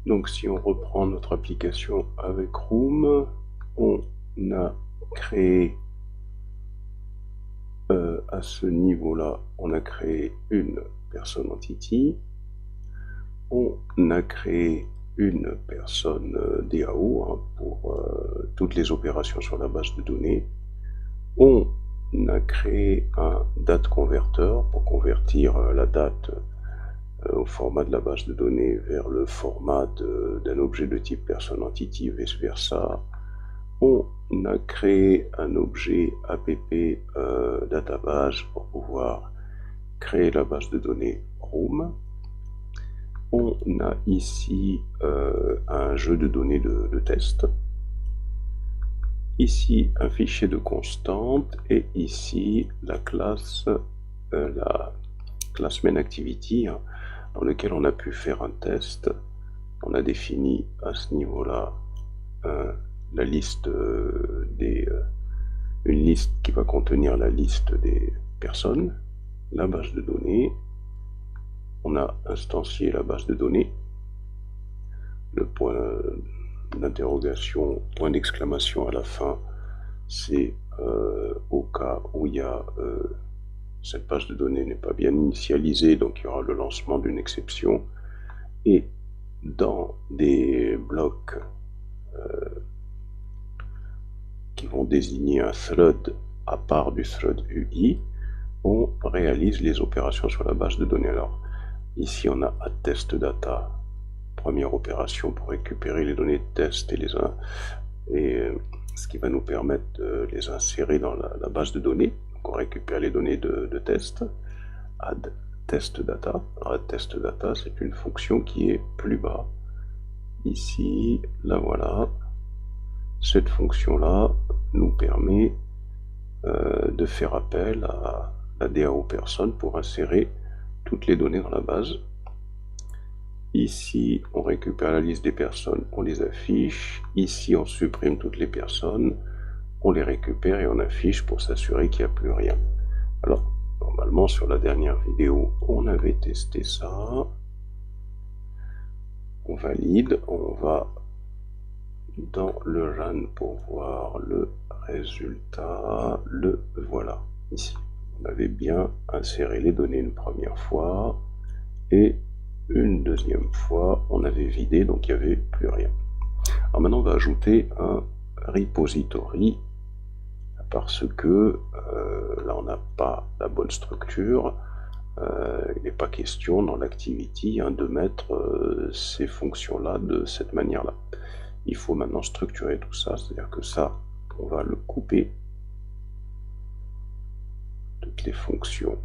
Donc si on reprend notre application avec Room, on a créé à ce niveau-là, on a créé une personne entity, on a créé une personne DAO hein, pour toutes les opérations sur la base de données. On a créé un date converter pour convertir la date au format de la base de données vers le format d'un objet de type person entity, vice versa. On a créé un objet app database pour pouvoir créer la base de données Room. On a ici un jeu de données de test. Ici un fichier de constante et ici la classe main activity hein, dans lequel on a pu faire un test. On a défini à ce niveau-là la liste une liste qui va contenir la liste des personnes, la base de données. On a instancié la base de données, le point d'interrogation, point d'exclamation à la fin, c'est au cas où il y a cette base de données n'est pas bien initialisée, donc il y aura le lancement d'une exception. Et dans des blocs qui vont désigner un thread à part du thread UI, on réalise les opérations sur la base de données. Alors ici on a attest data, première opération pour récupérer les données de test et ce qui va nous permettre de les insérer dans la base de données. Donc on récupère les données de test, add test data. Alors add test data, c'est une fonction qui est plus bas. Ici, la voilà. Cette fonction-là nous permet de faire appel à la DAO person pour insérer toutes les données dans la base. Ici, on récupère la liste des personnes, on les affiche. Ici, on supprime toutes les personnes, on les récupère et on affiche pour s'assurer qu'il n'y a plus rien. Alors, normalement, sur la dernière vidéo, on avait testé ça. On valide, on va dans le run pour voir le résultat. Le voilà, ici. On avait bien inséré les données une première fois et une deuxième fois, on avait vidé, donc il n'y avait plus rien. Alors maintenant, on va ajouter un repository parce que là, on n'a pas la bonne structure. Il n'est pas question dans l'activity hein, de mettre ces fonctions-là de cette manière-là. Il faut maintenant structurer tout ça, c'est-à-dire que ça, on va le couper. Toutes les fonctions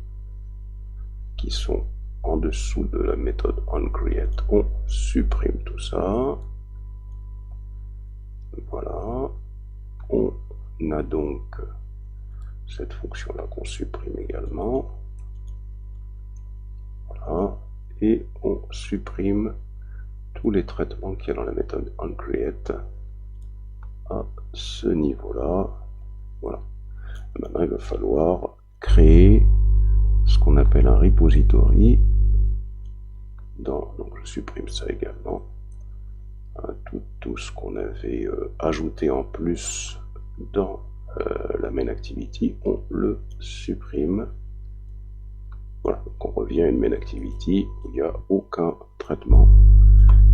qui sont en dessous de la méthode onCreate, on supprime tout ça. Voilà. On a donc cette fonction-là qu'on supprime également. Voilà. Et on supprime tous les traitements qu'il y a dans la méthode onCreate à ce niveau-là. Voilà. Maintenant, il va falloir créer ce qu'on appelle un repository. Donc je supprime ça également. Tout ce qu'on avait ajouté en plus dans la main activity, on le supprime. Voilà, donc on revient à une main activity où il n'y a aucun traitement.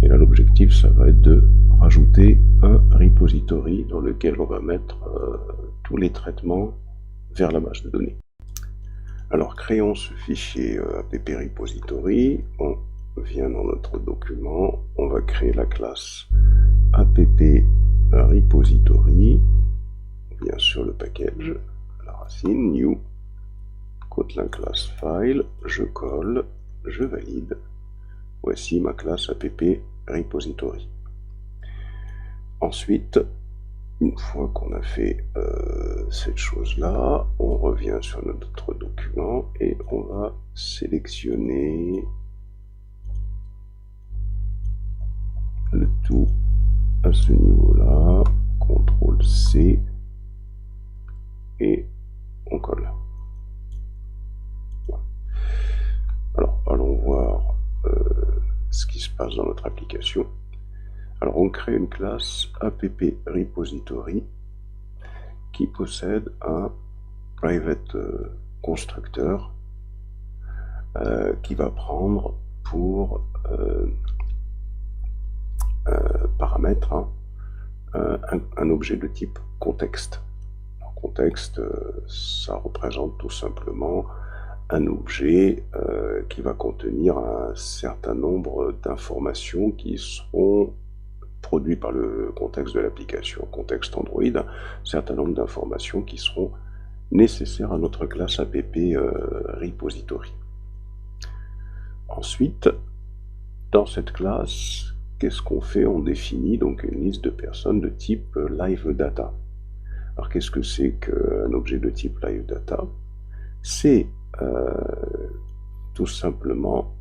Et là, l'objectif, ça va être de rajouter un repository dans lequel on va mettre tous les traitements vers la base de données. Alors, créons ce fichier app repository. On vient dans notre document, on va créer la classe app repository. On vient sur le package, la racine, new, Kotlin class file, je colle, je valide. Voici ma classe app repository. Ensuite, une fois qu'on a fait cette chose-là, on revient sur notre document et on va sélectionner le tout à ce niveau-là, CTRL-C, et on colle. Voilà. Alors, allons voir ce qui se passe dans notre application. Alors on crée une classe app repository qui possède un private constructeur qui va prendre pour paramètre un objet de type contexte. Alors, contexte, ça représente tout simplement un objet qui va contenir un certain nombre d'informations qui seront produites par le contexte de l'application. Contexte Android, un certain nombre d'informations qui seront nécessaires à notre classe app repository. Ensuite, dans cette classe, qu'est-ce qu'on fait? On définit donc une liste de personnes de type live data. Alors qu'est-ce que c'est qu'un objet de type live data? C'est tout simplement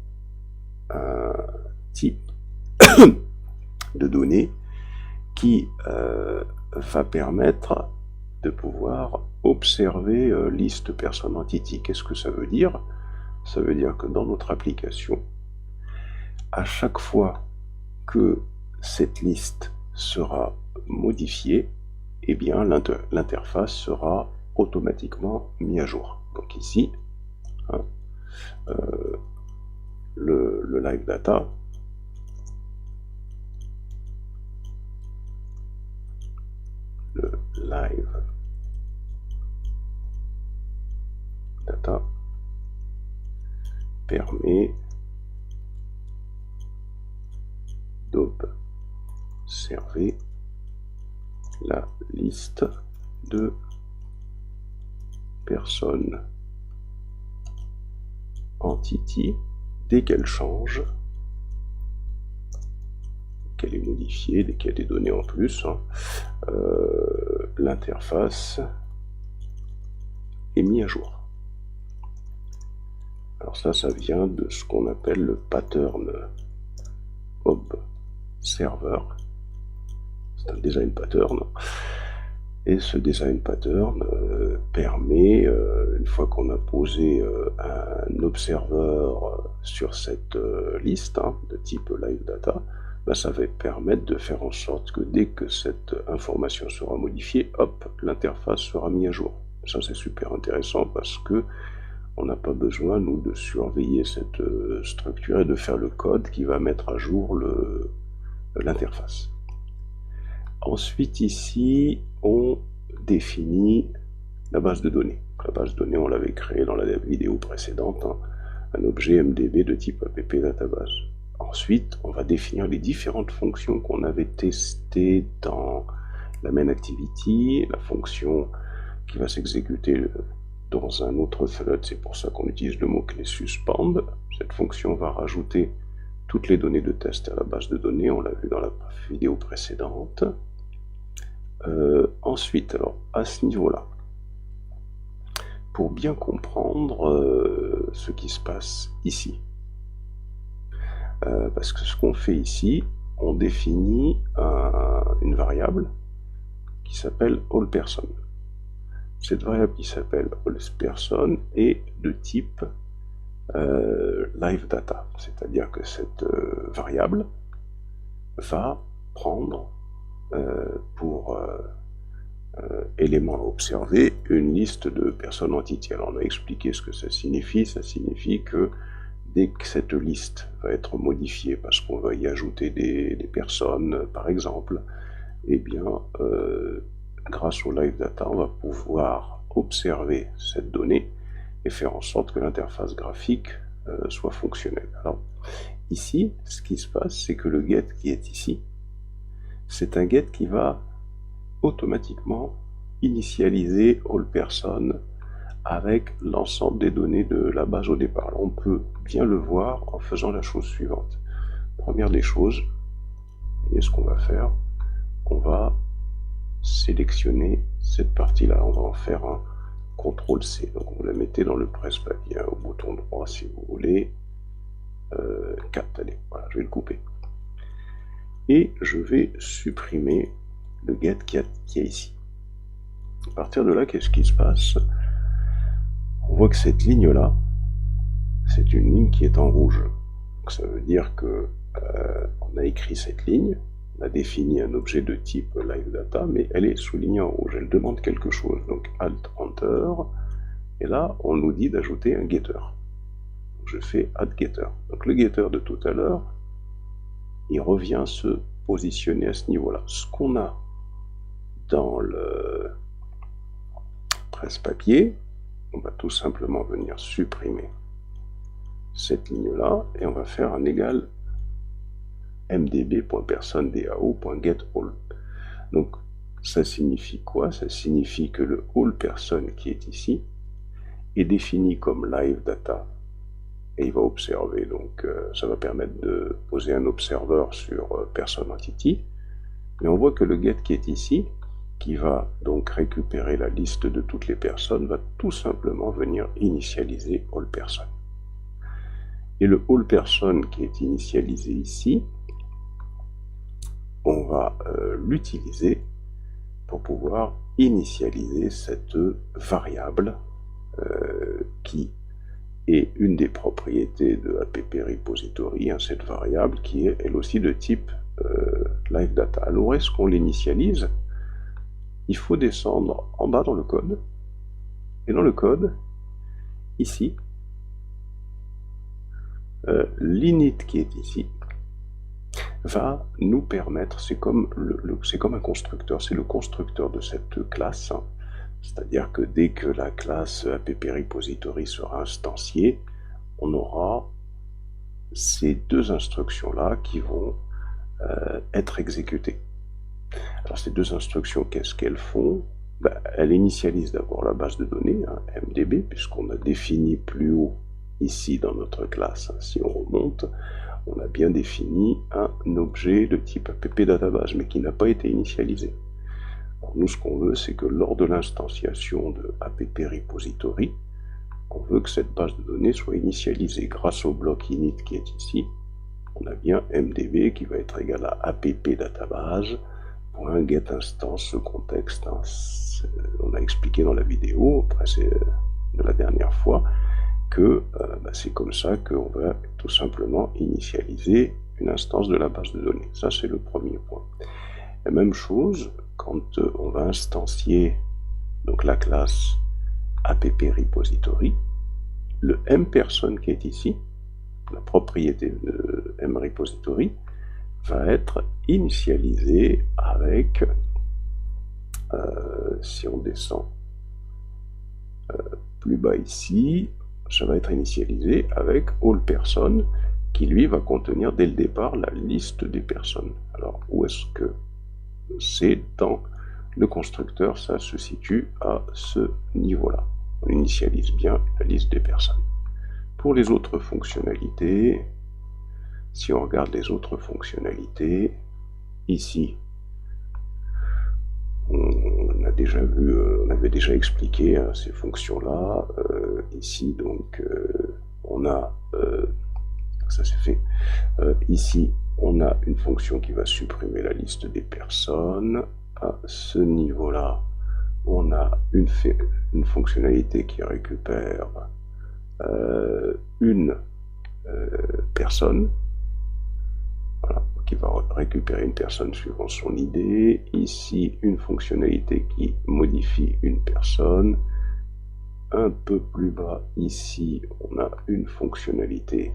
un type de données qui va permettre de pouvoir observer liste person entity. Qu'est-ce que ça veut dire? Ça veut dire que dans notre application, à chaque fois que cette liste sera modifiée, eh bien l'interface sera automatiquement mise à jour. Donc ici, hein, le live data permet d'observer la liste de personnes entity dès qu'elle change, qu'elle est modifiée, dès qu'il y a des données en plus, l'interface est mise à jour. Alors ça vient de ce qu'on appelle le pattern observer. C'est un design pattern. Et ce design pattern permet, une fois qu'on a posé un observeur sur cette liste de type live data, ça va permettre de faire en sorte que dès que cette information sera modifiée, hop, l'interface sera mise à jour. Ça c'est super intéressant parce que on n'a pas besoin, nous, de surveiller cette structure et de faire le code qui va mettre à jour l'interface. Ensuite, ici, on définit la base de données. La base de données, on l'avait créée dans la vidéo précédente, un objet MDB de type app database. Ensuite, on va définir les différentes fonctions qu'on avait testées dans la main activity, la fonction qui va s'exécuter dans un autre thread, c'est pour ça qu'on utilise le mot-clé suspend. Cette fonction va rajouter toutes les données de test à la base de données, on l'a vu dans la vidéo précédente. Ensuite, alors à ce niveau-là, pour bien comprendre ce qui se passe ici, parce que ce qu'on fait ici, on définit une variable qui s'appelle allPerson. Cette variable qui s'appelle allPerson est de type live data, c'est-à-dire que cette variable va prendre pour élément à observer une liste de personnes entity. Alors on a expliqué ce que ça signifie que dès que cette liste va être modifiée parce qu'on va y ajouter des personnes par exemple, eh bien grâce au live data on va pouvoir observer cette donnée et faire en sorte que l'interface graphique soit fonctionnelle. Alors ici ce qui se passe c'est que le get qui est ici, c'est un get qui va automatiquement initialiser allPerson avec l'ensemble des données de la base au départ. Alors on peut bien le voir en faisant la chose suivante. Première des choses, vous voyez ce qu'on va faire, on va sélectionner cette partie-là, on va en faire un CTRL-C, donc vous la mettez dans le presse-papier, au bouton droit si vous voulez, 4, allez, voilà, je vais le couper. Et je vais supprimer le get qui est ici. À partir de là, qu'est-ce qui se passe? On voit que cette ligne-là, c'est une ligne qui est en rouge. Donc ça veut dire que on a écrit cette ligne, on a défini un objet de type LiveData, mais elle est soulignée en rouge, elle demande quelque chose. Donc Alt-Enter, et là, on nous dit d'ajouter un getter. Donc, je fais add getter. Donc le getter de tout à l'heure, il revient se positionner à ce niveau-là. Ce qu'on a dans le presse-papier, on va tout simplement venir supprimer cette ligne-là et on va faire un égal mdb.personne.dao.getAll. Donc ça signifie quoi? Ça signifie que le all-person qui est ici est défini comme live data et il va observer. Donc ça va permettre de poser un observeur sur person entity. Mais on voit que le get qui est ici, qui va donc récupérer la liste de toutes les personnes, va tout simplement venir initialiser all person. Et le all person qui est initialisé ici, on va l'utiliser pour pouvoir initialiser cette variable qui est une des propriétés de app repository, hein, cette variable qui est elle aussi de type live data. Alors est-ce qu'on l'initialise? Il faut descendre en bas dans le code, et dans le code, ici, l'init qui est ici va nous permettre, c'est comme un constructeur, c'est le constructeur de cette classe, hein. C'est-à-dire que dès que la classe app repository sera instanciée, on aura ces deux instructions-là qui vont être exécutées. Alors ces deux instructions, qu'est-ce qu'elles font? Elles initialisent d'abord la base de données, hein, MDB, puisqu'on a défini plus haut ici dans notre classe, hein, si on remonte, on a bien défini un objet de type app-database, mais qui n'a pas été initialisé. Alors nous, ce qu'on veut, c'est que lors de l'instanciation de app repository, on veut que cette base de données soit initialisée grâce au bloc init qui est ici. On a bien MDB qui va être égal à app-database.getInstance, ce contexte, hein, on a expliqué dans la vidéo de la dernière fois que c'est comme ça qu'on va tout simplement initialiser une instance de la base de données. Ça, c'est le premier point. La même chose, quand on va instancier donc la classe app repository, le mPerson qui est ici, la propriété de mRepository, va être initialisé avec, si on descend plus bas ici, ça va être initialisé avec allPerson, qui lui va contenir dès le départ la liste des personnes. Alors où est-ce que c'est dans le constructeur? Ça se situe à ce niveau-là. On initialise bien la liste des personnes. Pour les autres fonctionnalités, si on regarde les autres fonctionnalités, ici, on a déjà vu, on avait déjà expliqué hein, ces fonctions-là. Ici, donc, on a, ça c'est fait. Ici, on a une fonction qui va supprimer la liste des personnes. À ce niveau-là, on a une fonctionnalité qui récupère une personne. Voilà, qui va récupérer une personne suivant son ID. Ici, une fonctionnalité qui modifie une personne. Un peu plus bas, ici, on a une fonctionnalité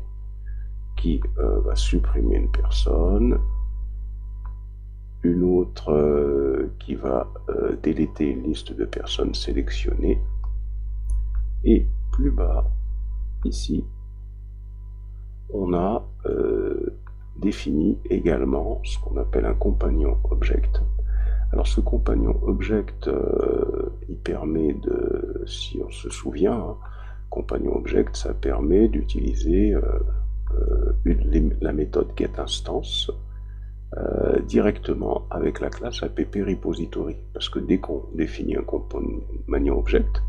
qui va supprimer une personne. Une autre qui va déléter une liste de personnes sélectionnées. Et plus bas, ici, on a défini également ce qu'on appelle un compagnon object. Alors ce compagnon object, il permet de, si on se souvient, hein, compagnon object, ça permet d'utiliser la méthode getInstance directement avec la classe app repository. Parce que dès qu'on définit un compagnon object,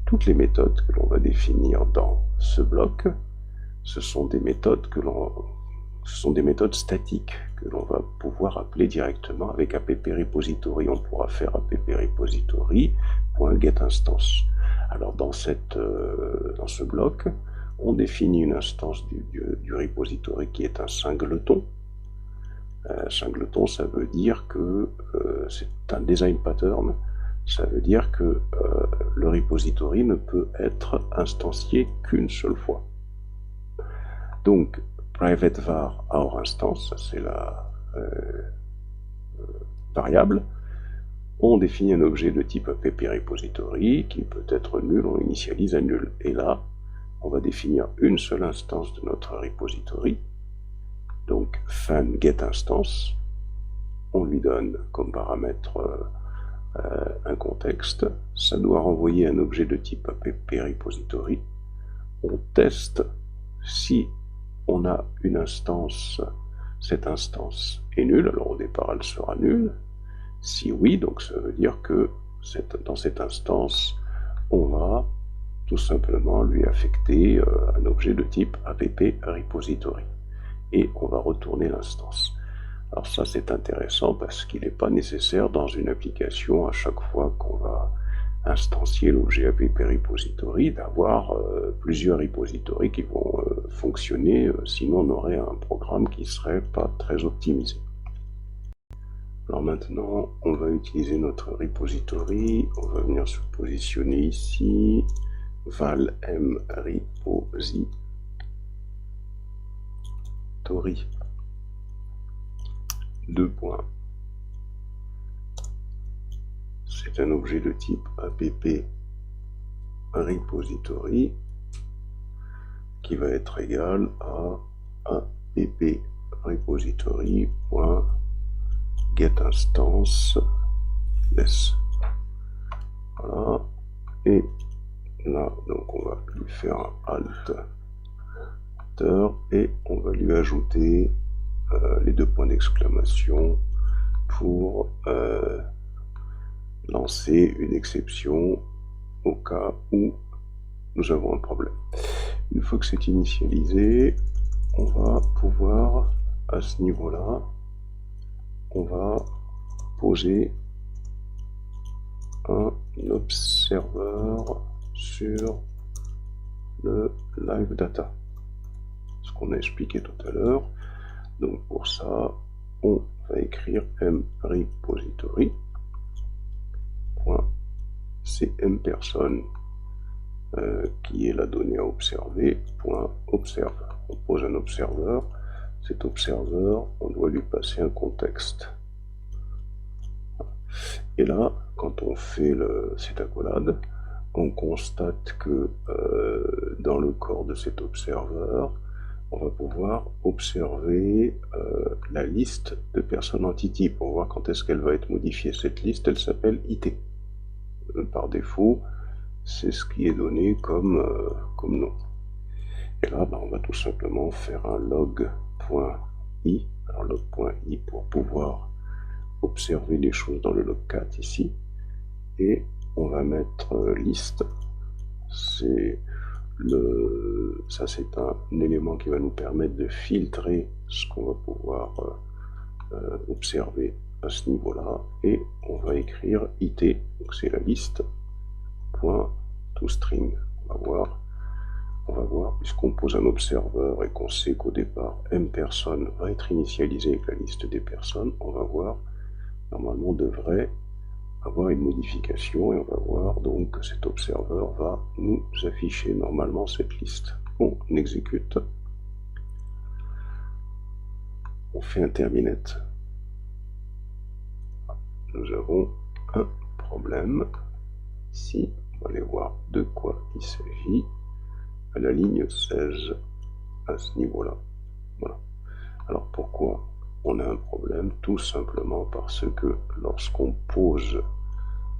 toutes les méthodes que l'on va définir dans ce bloc, ce sont des méthodes statiques que l'on va pouvoir appeler directement avec app repository. On pourra faire app repository.getInstance. Alors dans ce bloc, on définit une instance du repository qui est un singleton. Singleton, ça veut dire que c'est un design pattern, ça veut dire que le repository ne peut être instancié qu'une seule fois. Donc, private var our instance, c'est la variable. On définit un objet de type app repository qui peut être nul, on initialise à nul. Et là, on va définir une seule instance de notre repository. Donc, fan get instance. On lui donne comme paramètre un contexte. Ça doit renvoyer un objet de type app repository. On teste si on a une instance, cette instance est nulle, alors au départ elle sera nulle. Si oui, donc ça veut dire que dans cette instance, on va tout simplement lui affecter un objet de type app repository. Et on va retourner l'instance. Alors ça c'est intéressant parce qu'il n'est pas nécessaire dans une application à chaque fois qu'on va instancier l'objet app repository d'avoir plusieurs repositories qui vont fonctionner, sinon on aurait un programme qui serait pas très optimisé. Alors maintenant on va utiliser notre repository, on va venir se positionner ici, val m repository. Deux points. C'est un objet de type app repository qui va être égal à app repository.getInstance less. Voilà. Et là, donc on va lui faire un alt et on va lui ajouter les deux points d'exclamation pour lancer une exception au cas où nous avons un problème. Une fois que c'est initialisé, on va pouvoir, à ce niveau-là, on va poser un observeur sur le live data, ce qu'on a expliqué tout à l'heure. Donc pour ça, on va écrire mRepository .cmPerson qui est la donnée à observer .observe. On pose un observeur. Cet observeur, on doit lui passer un contexte. Et là, quand on fait cette accolade, on constate que dans le corps de cet observeur, on va pouvoir observer la liste de personnes entity pour voir quand est-ce qu'elle va être modifiée. Cette liste, elle s'appelle IT. Par défaut, c'est ce qui est donné comme nom. Et là, on va tout simplement faire un log.i. Alors log.i pour pouvoir observer les choses dans le logcat ici. Et on va mettre liste. Ça c'est un élément qui va nous permettre de filtrer ce qu'on va pouvoir observer à ce niveau-là, et on va écrire it, donc c'est la liste, .toString. On va voir, puisqu'on pose un observeur et qu'on sait qu'au départ mPerson va être initialisé avec la liste des personnes, on va voir, normalement on devrait avoir une modification, et on va voir donc que cet observeur va nous afficher normalement cette liste. On exécute, on fait un terminate. Nous avons un problème ici, on va aller voir de quoi il s'agit à la ligne 16 à ce niveau-là. Voilà. Alors pourquoi on a un problème? Tout simplement parce que lorsqu'on pose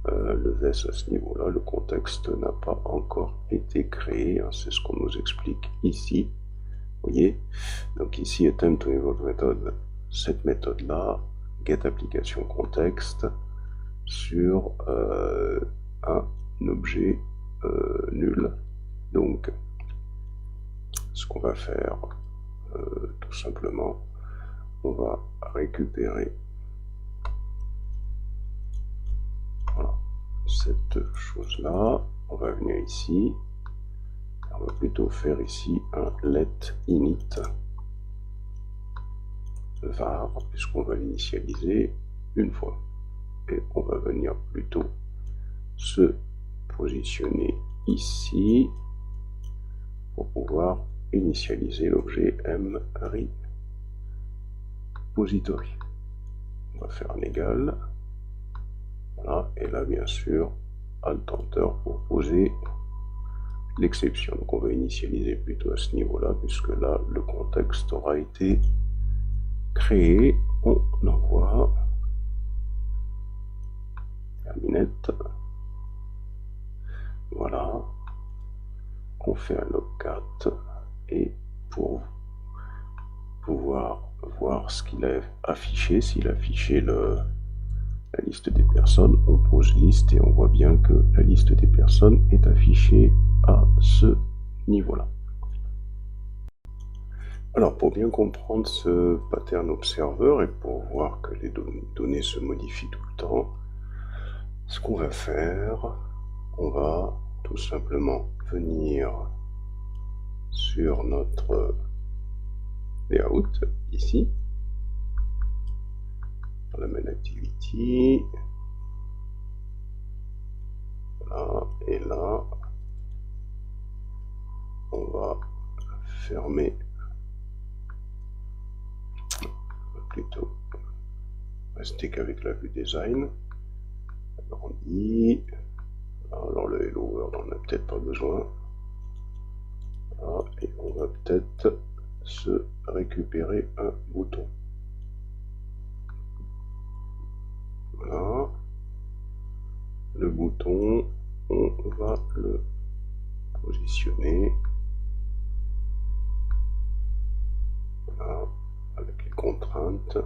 le VES à ce niveau-là, le contexte n'a pas encore été créé, hein, c'est ce qu'on nous explique ici. Vous voyez, donc ici attempt to invoke method, cette méthode-là, getApplicationContext sur un objet nul. Donc, ce qu'on va faire, tout simplement, on va récupérer cette chose-là. On va venir ici. On va plutôt faire ici un let init. var, puisqu'on va l'initialiser une fois. Et on va venir plutôt se positionner ici pour pouvoir initialiser l'objet mRepository. On va faire un égal. Voilà, et là bien sûr, Alt-Enter pour poser l'exception. Donc on va initialiser plutôt à ce niveau-là, puisque là le contexte aura été créé. On envoie terminette. Voilà. On fait un logcat et pour pouvoir voir ce qu'il a affiché, s'il a affiché la liste des personnes, on pose liste et on voit bien que la liste des personnes est affichée à ce niveau-là. Alors pour bien comprendre ce pattern observer et pour voir que les données se modifient tout le temps, ce qu'on va faire, on va tout simplement venir sur notre layout ici, dans la main activity, voilà, et là on va fermer, plutôt rester qu'avec la vue design, agrandi. Alors le Hello World on n'a peut-être pas besoin. Voilà, et on va peut-être se récupérer un bouton. Voilà. Le bouton, on va le positionner. Voilà, avec les contraintes.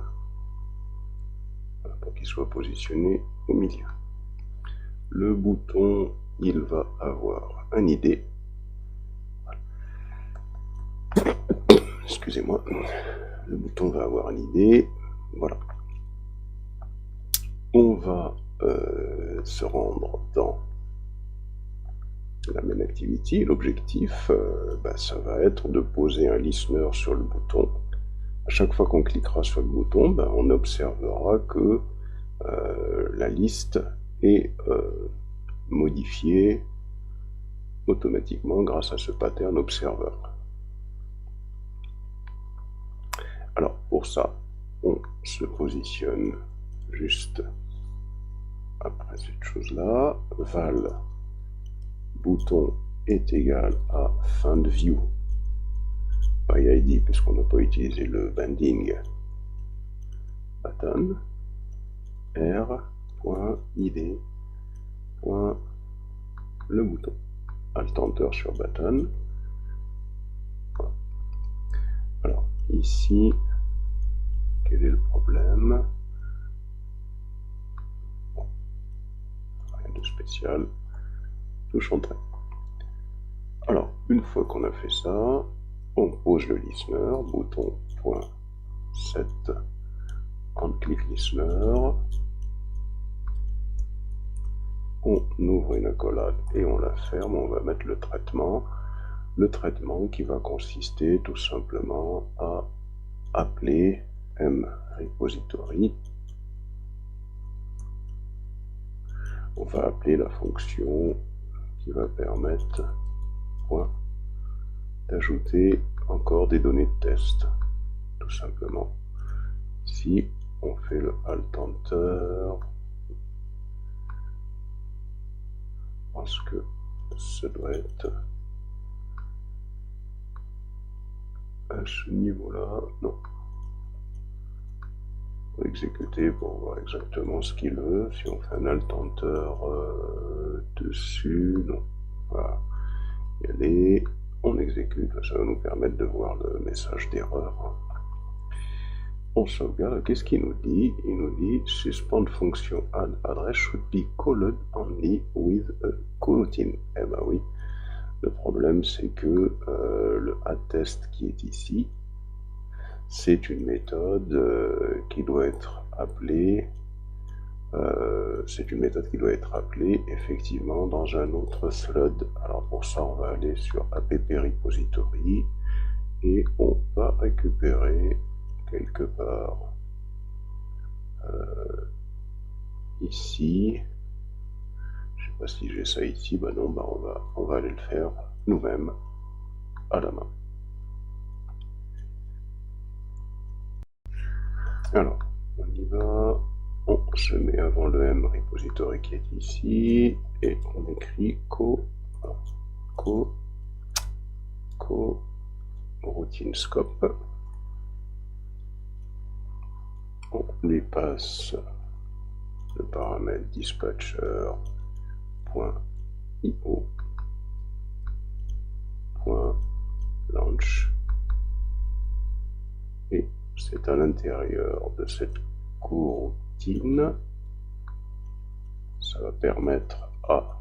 Voilà, pour qu'il soit positionné au milieu. Le bouton, il va avoir un ID. Excusez-moi. Le bouton va avoir un ID. Voilà. On va se rendre dans la main activity. L'objectif, ça va être de poser un listener sur le bouton. À chaque fois qu'on cliquera sur le bouton, on observera que la liste est modifiée automatiquement grâce à ce pattern observer. Alors pour ça, on se positionne juste après cette chose-là. Val bouton est égal à findView by ID, puisqu'on n'a pas utilisé le banding. Button r.id. Le bouton. Alt-Enter sur button. Voilà. Alors ici, quel est le problème? Bon, rien de spécial. Touche entrée. Alors, une fois qu'on a fait ça, on pose le listener, bouton .set, on clique listener, on ouvre une accolade et on la ferme, on va mettre le traitement qui va consister tout simplement à appeler mRepository. On va appeler la fonction qui va permettre d'ajouter encore des données de test, tout simplement. Si on fait le Alt-Enter, parce que ça doit être à ce niveau-là, non. On va exécuter pour voir exactement ce qu'il veut. Si on fait un Alt-Enter dessus, non. Voilà. Y aller, on exécute, ça va nous permettre de voir le message d'erreur. On sauvegarde, qu'est-ce qu'il nous dit? Il nous dit suspend function add address should be called only with a coroutine. Eh ben oui, le problème c'est que le addTest qui est ici, c'est une méthode qui doit être appelée. C'est une méthode qui doit être appelée effectivement dans un autre thread. Alors pour ça, on va aller sur app repository et on va récupérer quelque part ici. Je sais pas si j'ai ça ici, bah non, bah on va aller le faire nous-mêmes à la main. Alors, on y va, on se met avant le M repository qui est ici, et on écrit co routine scope. On lui passe le paramètre dispatcher.io.launch, et c'est à l'intérieur de cette coroutine. Ça va permettre à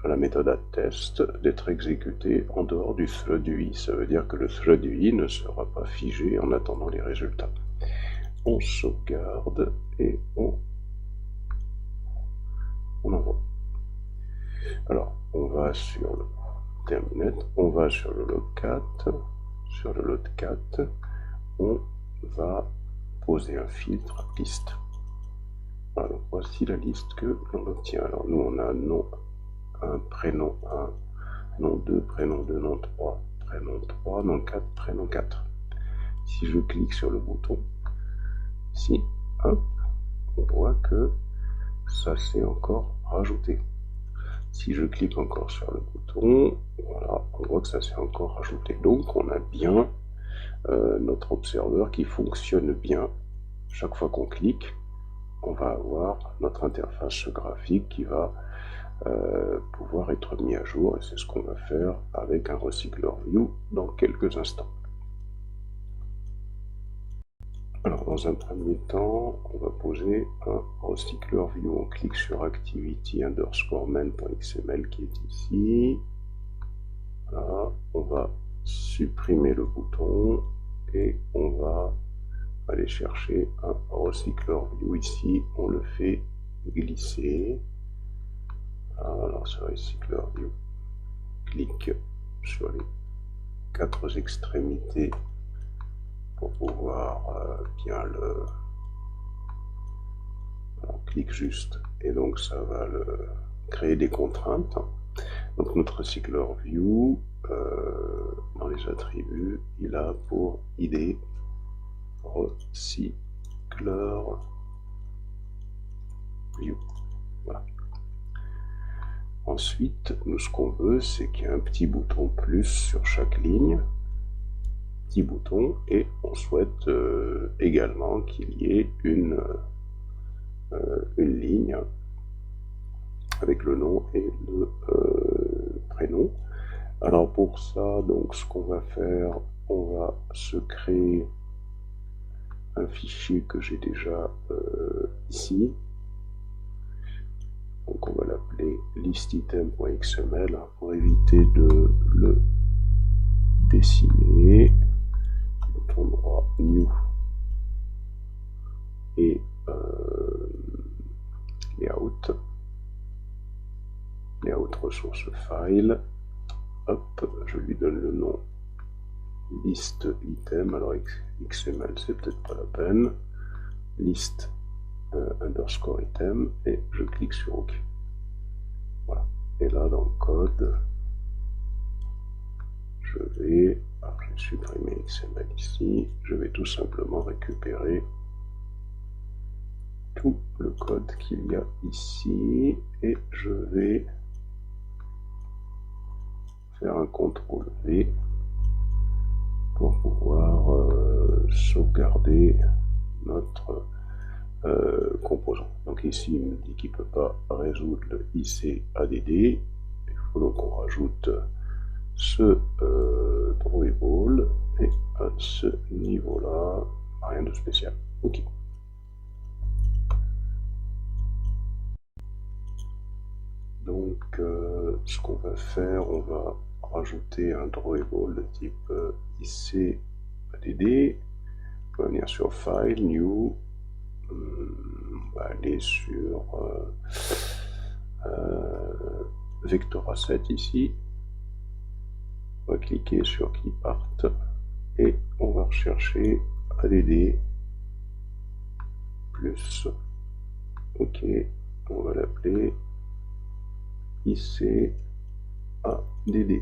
la méthode add-test d'être exécutée en dehors du thread UI. Ça veut dire que le thread UI ne sera pas figé en attendant les résultats. On sauvegarde et on envoie. Alors, on va sur le terminal, on va sur le log4. Sur le log4, on va poser un filtre liste. Alors, voici la liste que l'on obtient. Alors, nous, on a nom 1, prénom 1, nom 2, prénom 2, nom 3, prénom 3, nom 4, prénom 4. Si je clique sur le bouton, ici, hop, on voit que ça s'est encore rajouté. Si je clique encore sur le bouton, voilà, on voit que ça s'est encore rajouté. Donc, on a bien notre observeur qui fonctionne bien. Chaque fois qu'on clique, on va avoir notre interface graphique qui va pouvoir être mis à jour, et c'est ce qu'on va faire avec un recycler view dans quelques instants. Alors, dans un premier temps, on va poser un recycler view. On clique sur activity_main.xml qui est ici. Voilà, on va supprimer le bouton et on va aller chercher un recycler view ici. On le fait glisser. Alors, ce recycler view, clique sur les 4 extrémités pour pouvoir bien le... On clique juste et donc ça va le créer des contraintes. Donc notre recycler view, dans les attributs, il a pour ID recycler view. Voilà. Ensuite, nous, ce qu'on veut, c'est qu'il y ait un petit bouton plus sur chaque ligne. Petit bouton, et on souhaite également qu'il y ait une ligne avec le nom et le prénom. Alors pour ça, donc ce qu'on va faire, on va se créer un fichier que j'ai déjà ici. Donc on va l'appeler listitem.xml pour éviter de le dessiner. Bouton droit new et layout ressource file. Hop, je lui donne le nom list item. Alors XML, c'est peut-être pas la peine. List underscore item, et je clique sur OK. Voilà. Et là, dans le code, je vais, alors je vais supprimer XML ici, je vais tout simplement récupérer tout le code qu'il y a ici, et je vais faire un CTRL V pour pouvoir sauvegarder notre composant. Donc ici, il me dit qu'il ne peut pas résoudre le ICADD. Il faut donc qu'on rajoute ce drawable, et à ce niveau-là, rien de spécial. Ok. Donc, ce qu'on va faire, on va rajouter un drawable de type ICADD. On va venir sur File, New. On va aller sur Vector Asset ici. On va cliquer sur Keypart et on va rechercher ADD plus, ok, on va l'appeler IC ADD.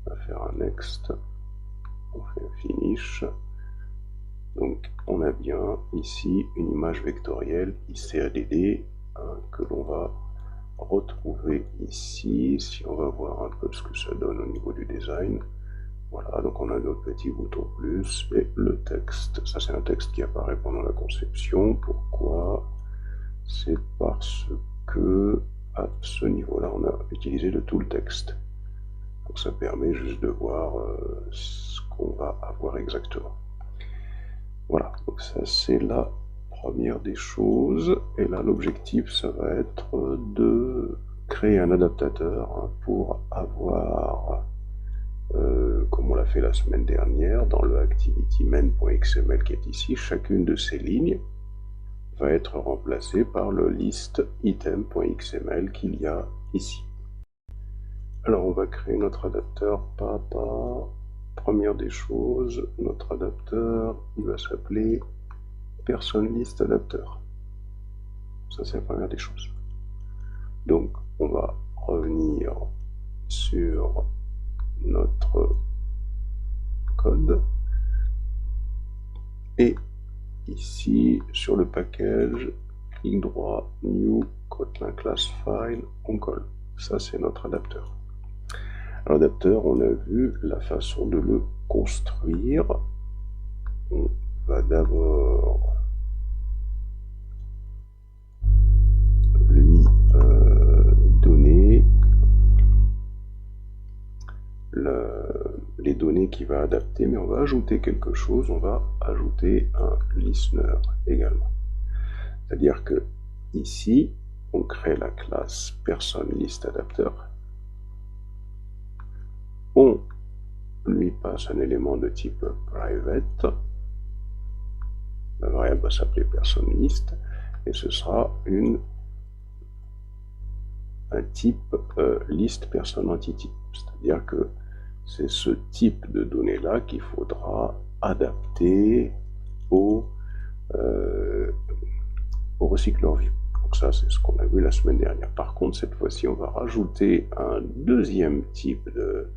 On va faire un next, on fait un finish. Donc on a bien ici une image vectorielle ICADD que l'on va retrouver ici. Si on va voir un peu ce que ça donne au niveau du design. Voilà, donc on a notre petit bouton plus et le texte. Ça c'est un texte qui apparaît pendant la conception. Pourquoi? C'est parce que à ce niveau-là, on a utilisé le tool text. Donc ça permet juste de voir ce qu'on va avoir exactement. Voilà, donc ça c'est la première des choses. Et là l'objectif ça va être de créer un adaptateur pour avoir, comme on l'a fait la semaine dernière, dans le activity-main.xml qui est ici, chacune de ces lignes va être remplacée par le list item.xml qu'il y a ici. Alors on va créer notre adapteur pas à pas. Première des choses, notre adapteur, il va s'appeler PersonListAdapter. Ça c'est la première des choses. Donc on va revenir sur notre code et ici sur le package, clic droit, New, Kotlin Class File, on colle. Ça c'est notre adapteur. L'adapteur, on a vu la façon de le construire. On va d'abord lui donner les données qu'il va adapter, mais on va ajouter quelque chose, on va ajouter un listener également. C'est-à-dire que ici, on crée la classe PersonListAdapter. On lui passe un élément de type private. La variable va s'appeler PersonList et ce sera un type list person entity. C'est-à-dire que c'est ce type de données-là qu'il faudra adapter au recycleur view. Donc ça, c'est ce qu'on a vu la semaine dernière. Par contre, cette fois-ci, on va rajouter un deuxième type de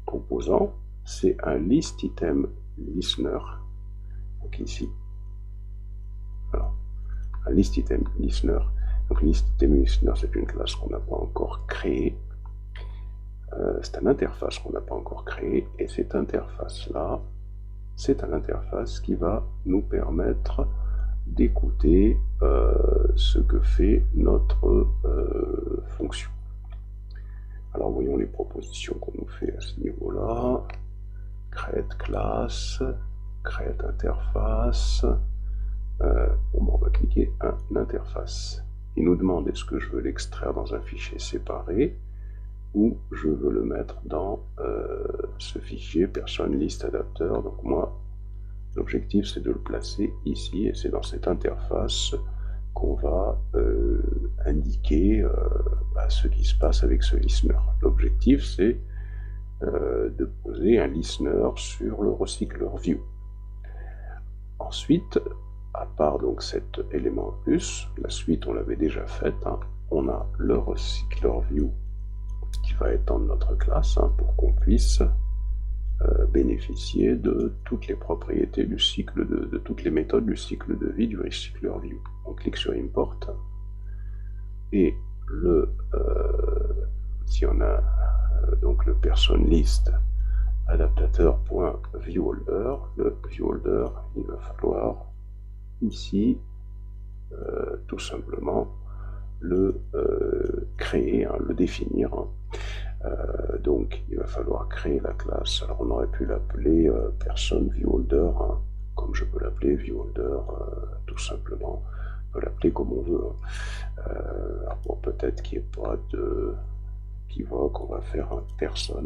composant, c'est un list item listener. Donc ici, alors, un list item listener. Donc list item listener, c'est une classe qu'on n'a pas encore créée. C'est une interface qu'on n'a pas encore créée, et cette interface-là, c'est une interface qui va nous permettre d'écouter ce que fait notre fonction. Alors voyons les propositions qu'on nous fait à ce niveau-là. Create class, create interface. On va cliquer un interface. Il nous demande est-ce que je veux l'extraire dans un fichier séparé ou je veux le mettre dans ce fichier PersonListAdapter. Donc moi, l'objectif c'est de le placer ici et c'est dans cette interface qu'on va indiquer ce qui se passe avec ce listener. L'objectif c'est de poser un listener sur le recycleur view. Ensuite, à part donc cet élément en plus, la suite on l'avait déjà faite, hein, on a le recycleur view qui va étendre notre classe pour qu'on puisse bénéficier de toutes les propriétés du cycle de toutes les méthodes du cycle de vie du recycleur view. On clique sur import et si on a donc le PersonList adaptateur.viewholder, le viewholder, il va falloir ici tout simplement le créer, le définir. Donc il va falloir créer la classe. Alors on aurait pu l'appeler PersonViewholder, comme je peux l'appeler viewholder tout simplement. On peut l'appeler comme on veut. Alors bon, peut-être qu'il n'y ait pas d'équivoque, on va faire un person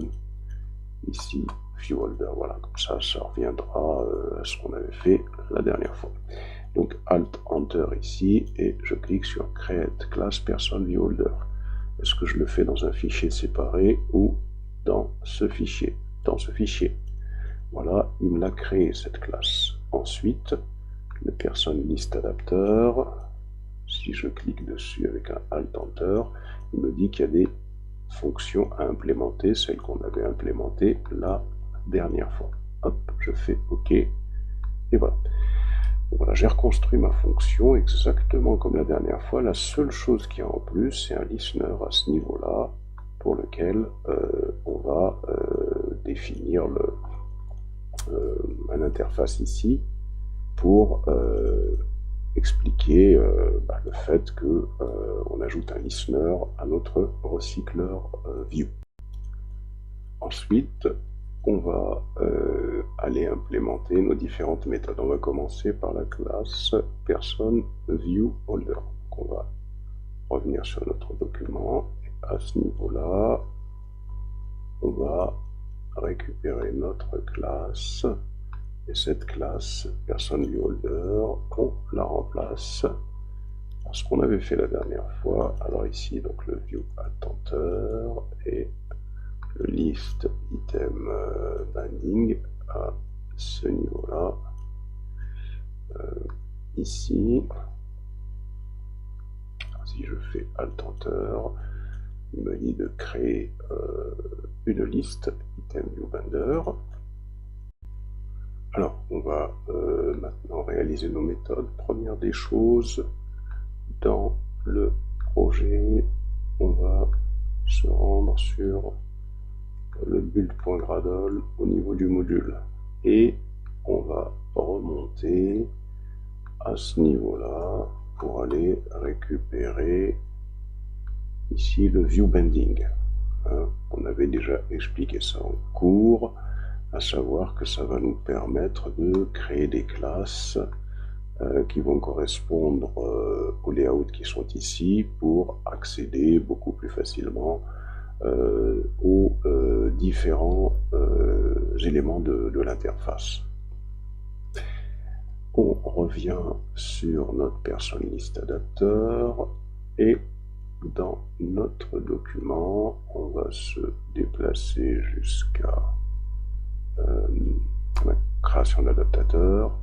ici viewholder. Voilà, comme ça reviendra à ce qu'on avait fait la dernière fois. Donc Alt Enter ici et je clique sur Create Class PersonViewholder. Est-ce que je le fais dans un fichier séparé ou dans ce fichier? Dans ce fichier. Voilà, il me l'a créé cette classe. Ensuite, le person list adapter, si je clique dessus avec un Alt Enter, il me dit qu'il y a des fonctions à implémenter, celles qu'on avait implémentées la dernière fois. Hop, je fais OK, et voilà. Donc voilà, j'ai reconstruit ma fonction exactement comme la dernière fois. La seule chose qu'il y a en plus, c'est un listener à ce niveau-là, pour lequel on va définir une interface ici pour expliquer le fait qu'on ajoute un listener à notre recycleur view. Ensuite, on va aller implémenter nos différentes méthodes. On va commencer par la classe personViewHolder. Donc on va revenir sur notre document. Et à ce niveau-là, on va récupérer notre classe. Et cette classe personViewHolder, on la remplace par ce qu'on avait fait la dernière fois. Alors ici, donc le viewAttenter et le list item binding à ce niveau-là. Ici, si je fais Alt Enter, il me dit de créer une liste item view binder. Alors, on va maintenant réaliser nos méthodes. Première des choses, dans le projet, on va se rendre sur le build.gradle au niveau du module. Et on va remonter à ce niveau-là pour aller récupérer ici le view bending. On avait déjà expliqué ça en cours, à savoir que ça va nous permettre de créer des classes qui vont correspondre aux layouts qui sont ici pour accéder beaucoup plus facilement aux différents éléments de l'interface. On revient sur notre person list adapter et dans notre document, on va se déplacer jusqu'à la création d'adaptateur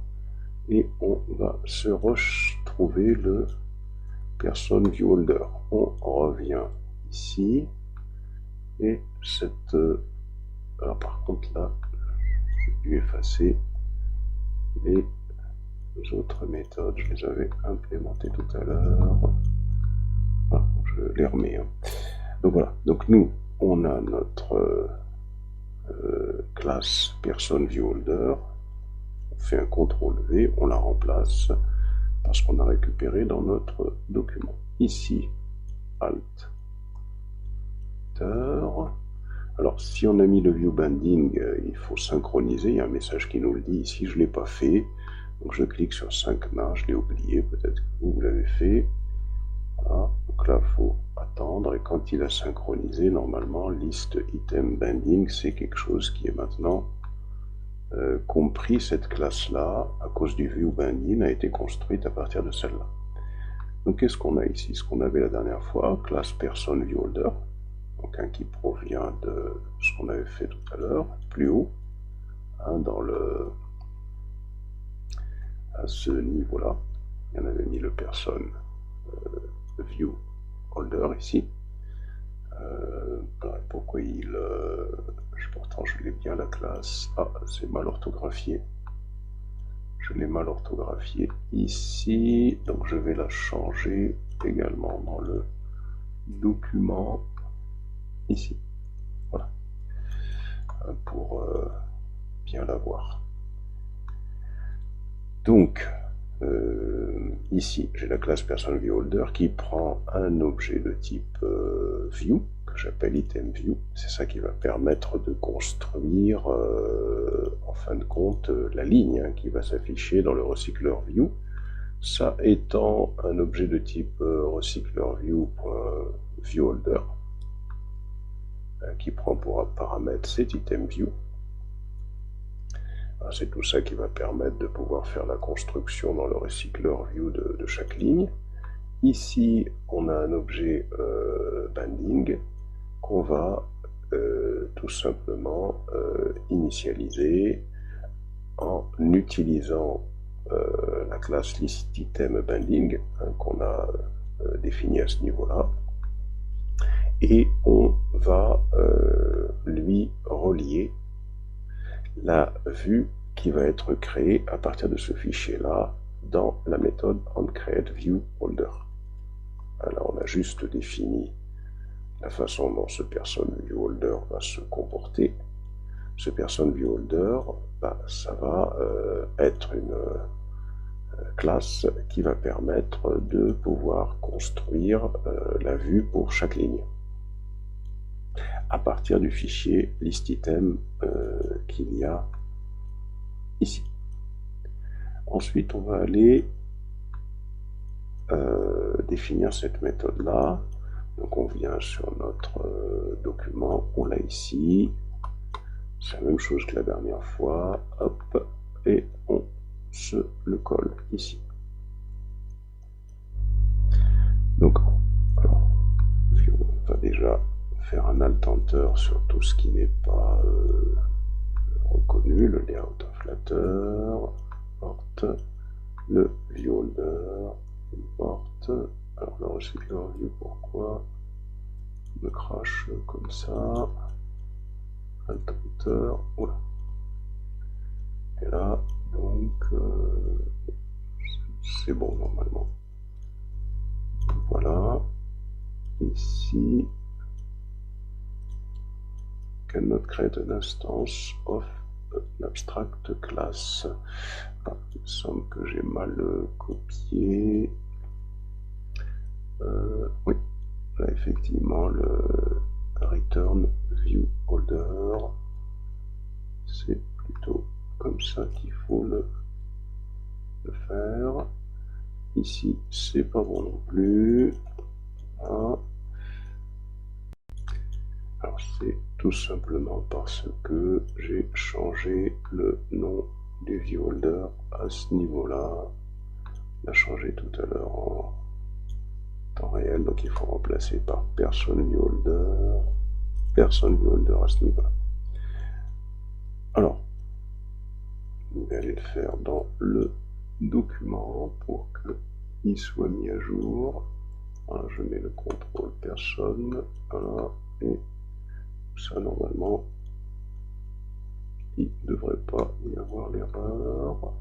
et on va se retrouver le person view holder. On revient ici et cette... alors par contre là, j'ai dû effacer les autres méthodes, je les avais implémentées tout à l'heure. Voilà, je les remets. Donc voilà, donc nous, on a notre classe personViewHolder, on fait un CTRL-V, on la remplace parce qu'on a récupéré dans notre document. Ici, Alt, Enter. Alors, si on a mis le view binding, il faut synchroniser. Il y a un message qui nous le dit ici, je ne l'ai pas fait. Donc, je clique sur 5 mains, je l'ai oublié, peut-être que vous l'avez fait. Voilà. Donc là, il faut attendre. Et quand il a synchronisé, normalement, list item binding, c'est quelque chose qui est maintenant compris. Cette classe-là, à cause du view binding, a été construite à partir de celle-là. Donc, qu'est-ce qu'on a ici? Ce qu'on avait la dernière fois, classe personViewHolder. Donc un qui provient de ce qu'on avait fait tout à l'heure, plus haut, dans le, à ce niveau-là. Il y en avait mis le person view holder ici. Pourquoi il... pourtant je l'ai bien la classe. Ah, c'est mal orthographié. Je l'ai mal orthographié ici. Donc je vais la changer également dans le document. Ici, voilà, pour bien la voir. Donc, ici, j'ai la classe personViewHolder qui prend un objet de type view, que j'appelle itemView. C'est ça qui va permettre de construire, en fin de compte, la ligne qui va s'afficher dans le recycleur view. Ça étant un objet de type recyclerView.viewHolder, qui prend pour paramètre cet item view. C'est tout ça qui va permettre de pouvoir faire la construction dans le recycleur view de chaque ligne. Ici, on a un objet binding qu'on va tout simplement initialiser en utilisant la classe listItemBinding qu'on a définie à ce niveau-là, et on va lui relier la vue qui va être créée à partir de ce fichier-là dans la méthode onCreateViewHolder. Alors on a juste défini la façon dont ce personViewHolder va se comporter. Ce personViewHolder, ça va être une classe qui va permettre de pouvoir construire la vue pour chaque ligne à partir du fichier listItem qu'il y a ici. Ensuite, on va aller définir cette méthode-là. Donc on vient sur notre document, on l'a ici. C'est la même chose que la dernière fois. Hop, et on se le colle ici. Donc, alors, on va déjà faire un Alt-Enter sur tout ce qui n'est pas reconnu, le layout inflateur, import, le viewholder, import. Alors le recycler view, pourquoi il me crache comme ça? Alt-Enter, voilà. Et là, donc, c'est bon normalement. Voilà. Ici, cannot create an instance of an abstract class. Ah, il me semble que j'ai mal copié. Oui, là effectivement, le return view holder, c'est plutôt comme ça qu'il faut le faire. Ici, c'est pas bon non plus. Voilà. Alors c'est tout simplement parce que j'ai changé le nom du viewholder à ce niveau-là. On l'a changé tout à l'heure en temps réel, donc il faut remplacer par personViewholder à ce niveau-là. Alors, je vais aller le faire dans le document pour qu'il soit mis à jour. Voilà, je mets le contrôle personne, voilà, et ça normalement il ne devrait pas y avoir l'erreur.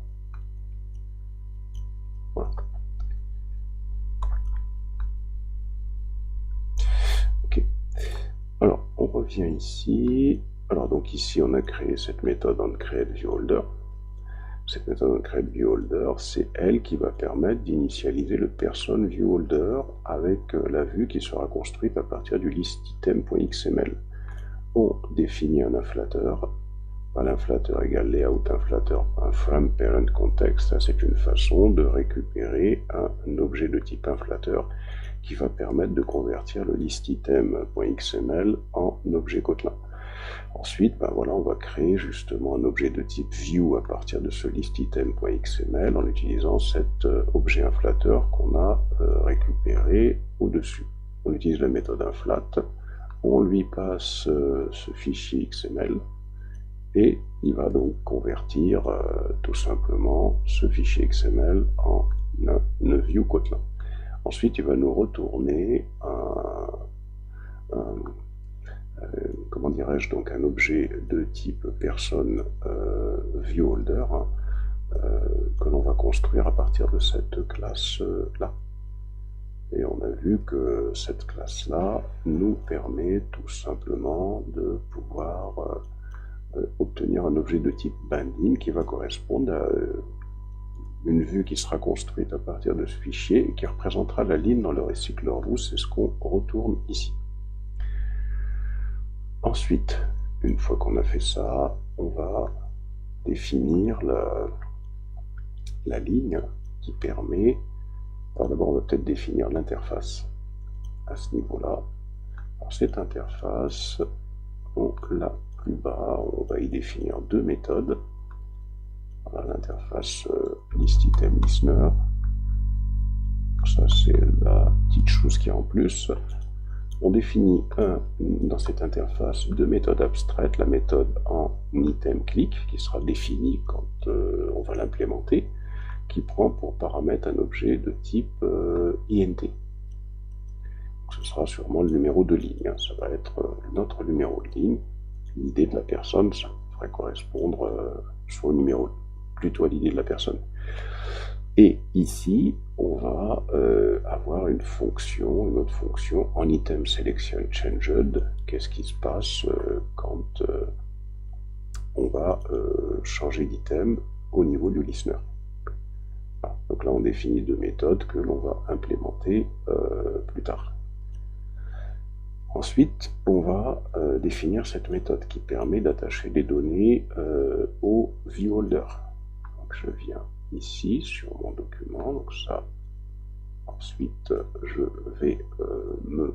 Voilà. Ok. Alors on revient ici. Alors donc ici on a créé cette méthode onCreateViewHolder. Cette méthode onCreateViewHolder, c'est elle qui va permettre d'initialiser le personViewHolder avec la vue qui sera construite à partir du listItem.xml. On définit un inflateur. L'inflateur égale layoutInflateur.FromParentContext. C'est une façon de récupérer un objet de type inflateur qui va permettre de convertir le listItem.xml en objet Kotlin. Ensuite, voilà, on va créer justement un objet de type view à partir de ce listItem.xml en utilisant cet objet inflateur qu'on a récupéré au-dessus. On utilise la méthode inflat, on lui passe ce fichier XML et il va donc convertir tout simplement ce fichier XML en une view Kotlin. Ensuite, il va nous retourner comment dirais-je, donc un objet de type personne viewholder que l'on va construire à partir de cette classe là. Et on a vu que cette classe là nous permet tout simplement de pouvoir obtenir un objet de type binding qui va correspondre à une vue qui sera construite à partir de ce fichier et qui représentera la ligne dans le recycler view. C'est ce qu'on retourne ici. Ensuite, une fois qu'on a fait ça, on va définir la ligne qui permet... Alors d'abord, on va peut-être définir l'interface à ce niveau-là. Alors cette interface, donc là, plus bas, on va y définir deux méthodes. Voilà, l'interface listItemListener. Ça, c'est la petite chose qui est en plus. On définit dans cette interface deux méthodes abstraites, la méthode en item click qui sera définie quand on va l'implémenter, qui prend pour paramètre un objet de type int. Donc, ce sera sûrement le numéro de ligne, hein. Ça va être notre numéro de ligne. L'idée de la personne, ça devrait correspondre soit au numéro, plutôt à l'idée de la personne. Et ici, on va avoir une autre fonction en item selection changed. Qu'est-ce qui se passe quand on va changer d'item au niveau du listener. Voilà. Donc là, on définit deux méthodes que l'on va implémenter plus tard. Ensuite, on va définir cette méthode qui permet d'attacher des données au viewholder. Donc je viens ici sur mon document, donc ça. Ensuite, je vais me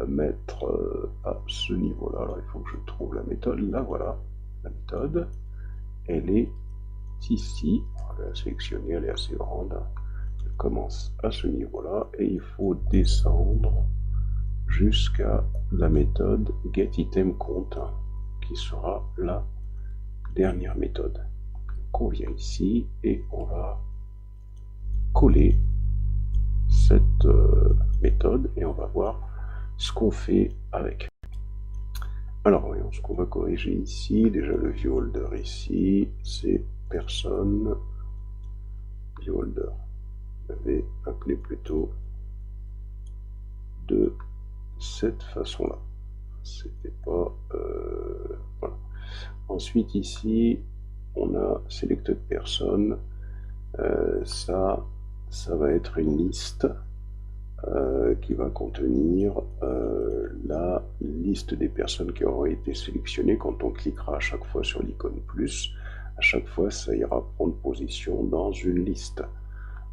mettre à ce niveau-là. Alors il faut que je trouve la méthode. Là, voilà, la méthode. Elle est ici. On va la sélectionner, elle est assez grande. Elle commence à ce niveau-là et il faut descendre jusqu'à la méthode getItemCount, qui sera la dernière méthode. Donc on vient ici et on va coller cette méthode et on va voir ce qu'on fait avec. Alors voyons ce qu'on va corriger ici. Déjà le viewholder ici, c'est personne viewholder. Je vais appeler plutôt de cette façon-là. C'était pas voilà. Ensuite ici, on a selected person. Ça va être une liste qui va contenir la liste des personnes qui auront été sélectionnées. Quand on cliquera à chaque fois sur l'icône plus, à chaque fois ça ira prendre position dans une liste.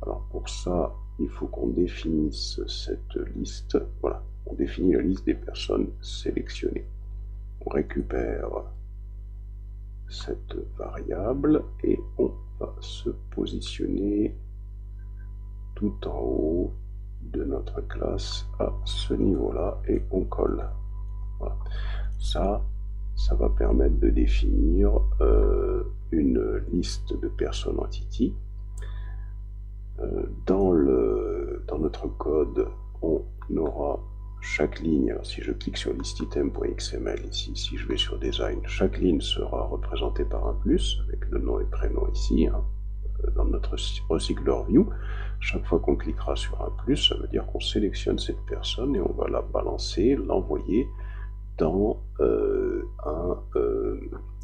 Alors pour ça, il faut qu'on définisse cette liste. Voilà, on définit la liste des personnes sélectionnées. On récupère cette variable et on va se positionner tout en haut de notre classe à ce niveau-là et on colle. Voilà. Ça va permettre de définir une liste de personnes entity. Dans notre code, on aura chaque ligne. Alors, si je clique sur listitem.xml ici, si je vais sur design, chaque ligne sera représentée par un plus avec le nom et prénom ici, hein, dans notre recycler view. Chaque fois qu'on cliquera sur un plus, ça veut dire qu'on sélectionne cette personne et on va la balancer, l'envoyer dans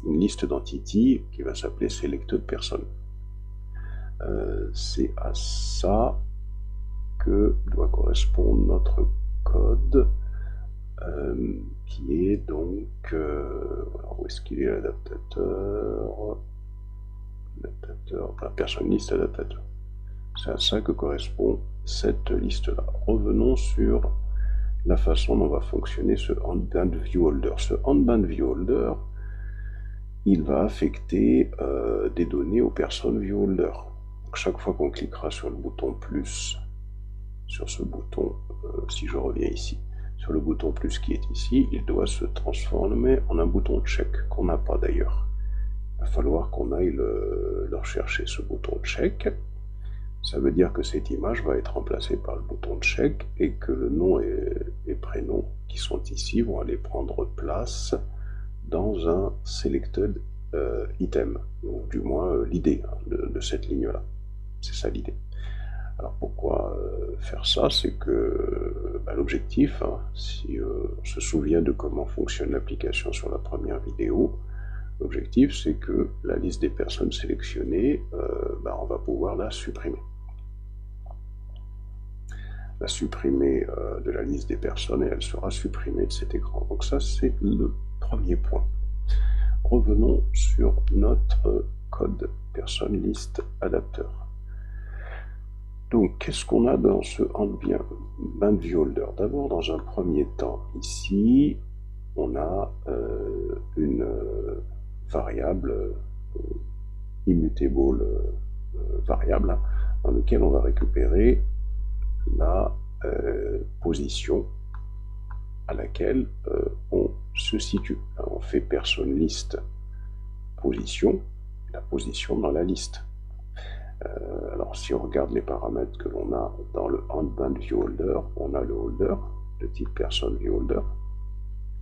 une liste d'entités qui va s'appeler selected person. C'est à ça que doit correspondre notre code, qui est donc alors où est-ce qu'il est l'adaptateur, la personne liste adaptateur. C'est à ça que correspond cette liste-là. Revenons sur la façon dont va fonctionner ce handband viewholder. Ce handband viewholder, il va affecter des données aux personnes viewholder. Donc chaque fois qu'on cliquera sur le bouton plus, sur ce bouton, si je reviens ici, sur le bouton plus qui est ici, il doit se transformer en un bouton check qu'on n'a pas d'ailleurs. Il va falloir qu'on aille le rechercher, ce bouton check. Ça veut dire que cette image va être remplacée par le bouton check et que le nom et prénom qui sont ici vont aller prendre place dans un selected item, ou du moins l'idée de cette ligne-là. C'est ça l'idée. Alors pourquoi faire ça? C'est que l'objectif, hein, si on se souvient de comment fonctionne l'application sur la première vidéo, l'objectif c'est que la liste des personnes sélectionnées, on va pouvoir la supprimer. La supprimer de la liste des personnes et elle sera supprimée de cet écran. Donc ça c'est le premier point. Revenons sur notre code person list adapteur. Donc, qu'est-ce qu'on a dans ce handband viewholder? D'abord, dans un premier temps, ici, on a une variable immutable variable, hein, dans laquelle on va récupérer la position à laquelle on se situe. On fait personne liste position, la position dans la liste. Alors si on regarde les paramètres que l'on a dans le handband viewholder, on a le holder, le type personne viewholder,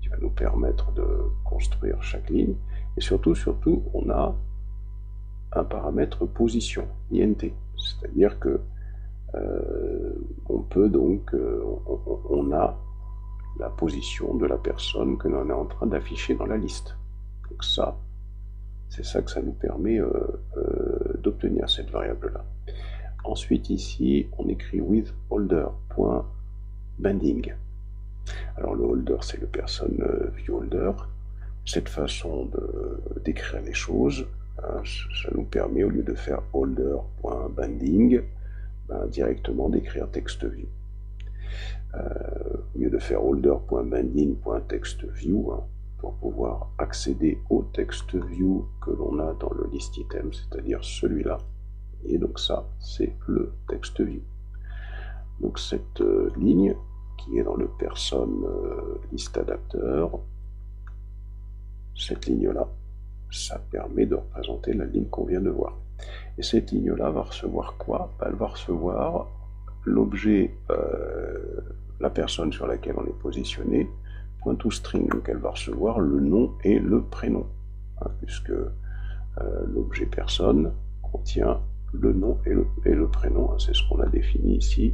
qui va nous permettre de construire chaque ligne, et surtout, on a un paramètre position, int, c'est-à-dire que on peut donc, on a la position de la personne que l'on est en train d'afficher dans la liste. Donc ça, c'est ça que ça nous permet d'obtenir cette variable-là. Ensuite, ici, on écrit with holder.binding. Alors le holder, c'est le person view holder. Cette façon d'écrire les choses, hein, ça nous permet, au lieu de faire holder.binding, directement d'écrire textView. Au lieu de faire holder.binding.textView, hein, pour pouvoir accéder au textView que l'on a dans le list item, c'est-à-dire celui-là. Et donc ça, c'est le textView. Donc cette ligne qui est dans le person list adapter, cette ligne-là, ça permet de représenter la ligne qu'on vient de voir. Et cette ligne-là va recevoir quoi? Elle va recevoir l'objet, la personne sur laquelle on est positionné, .toString. Donc elle va recevoir le nom et le prénom, hein, puisque l'objet personne contient le nom et le prénom. Hein, c'est ce qu'on a défini ici.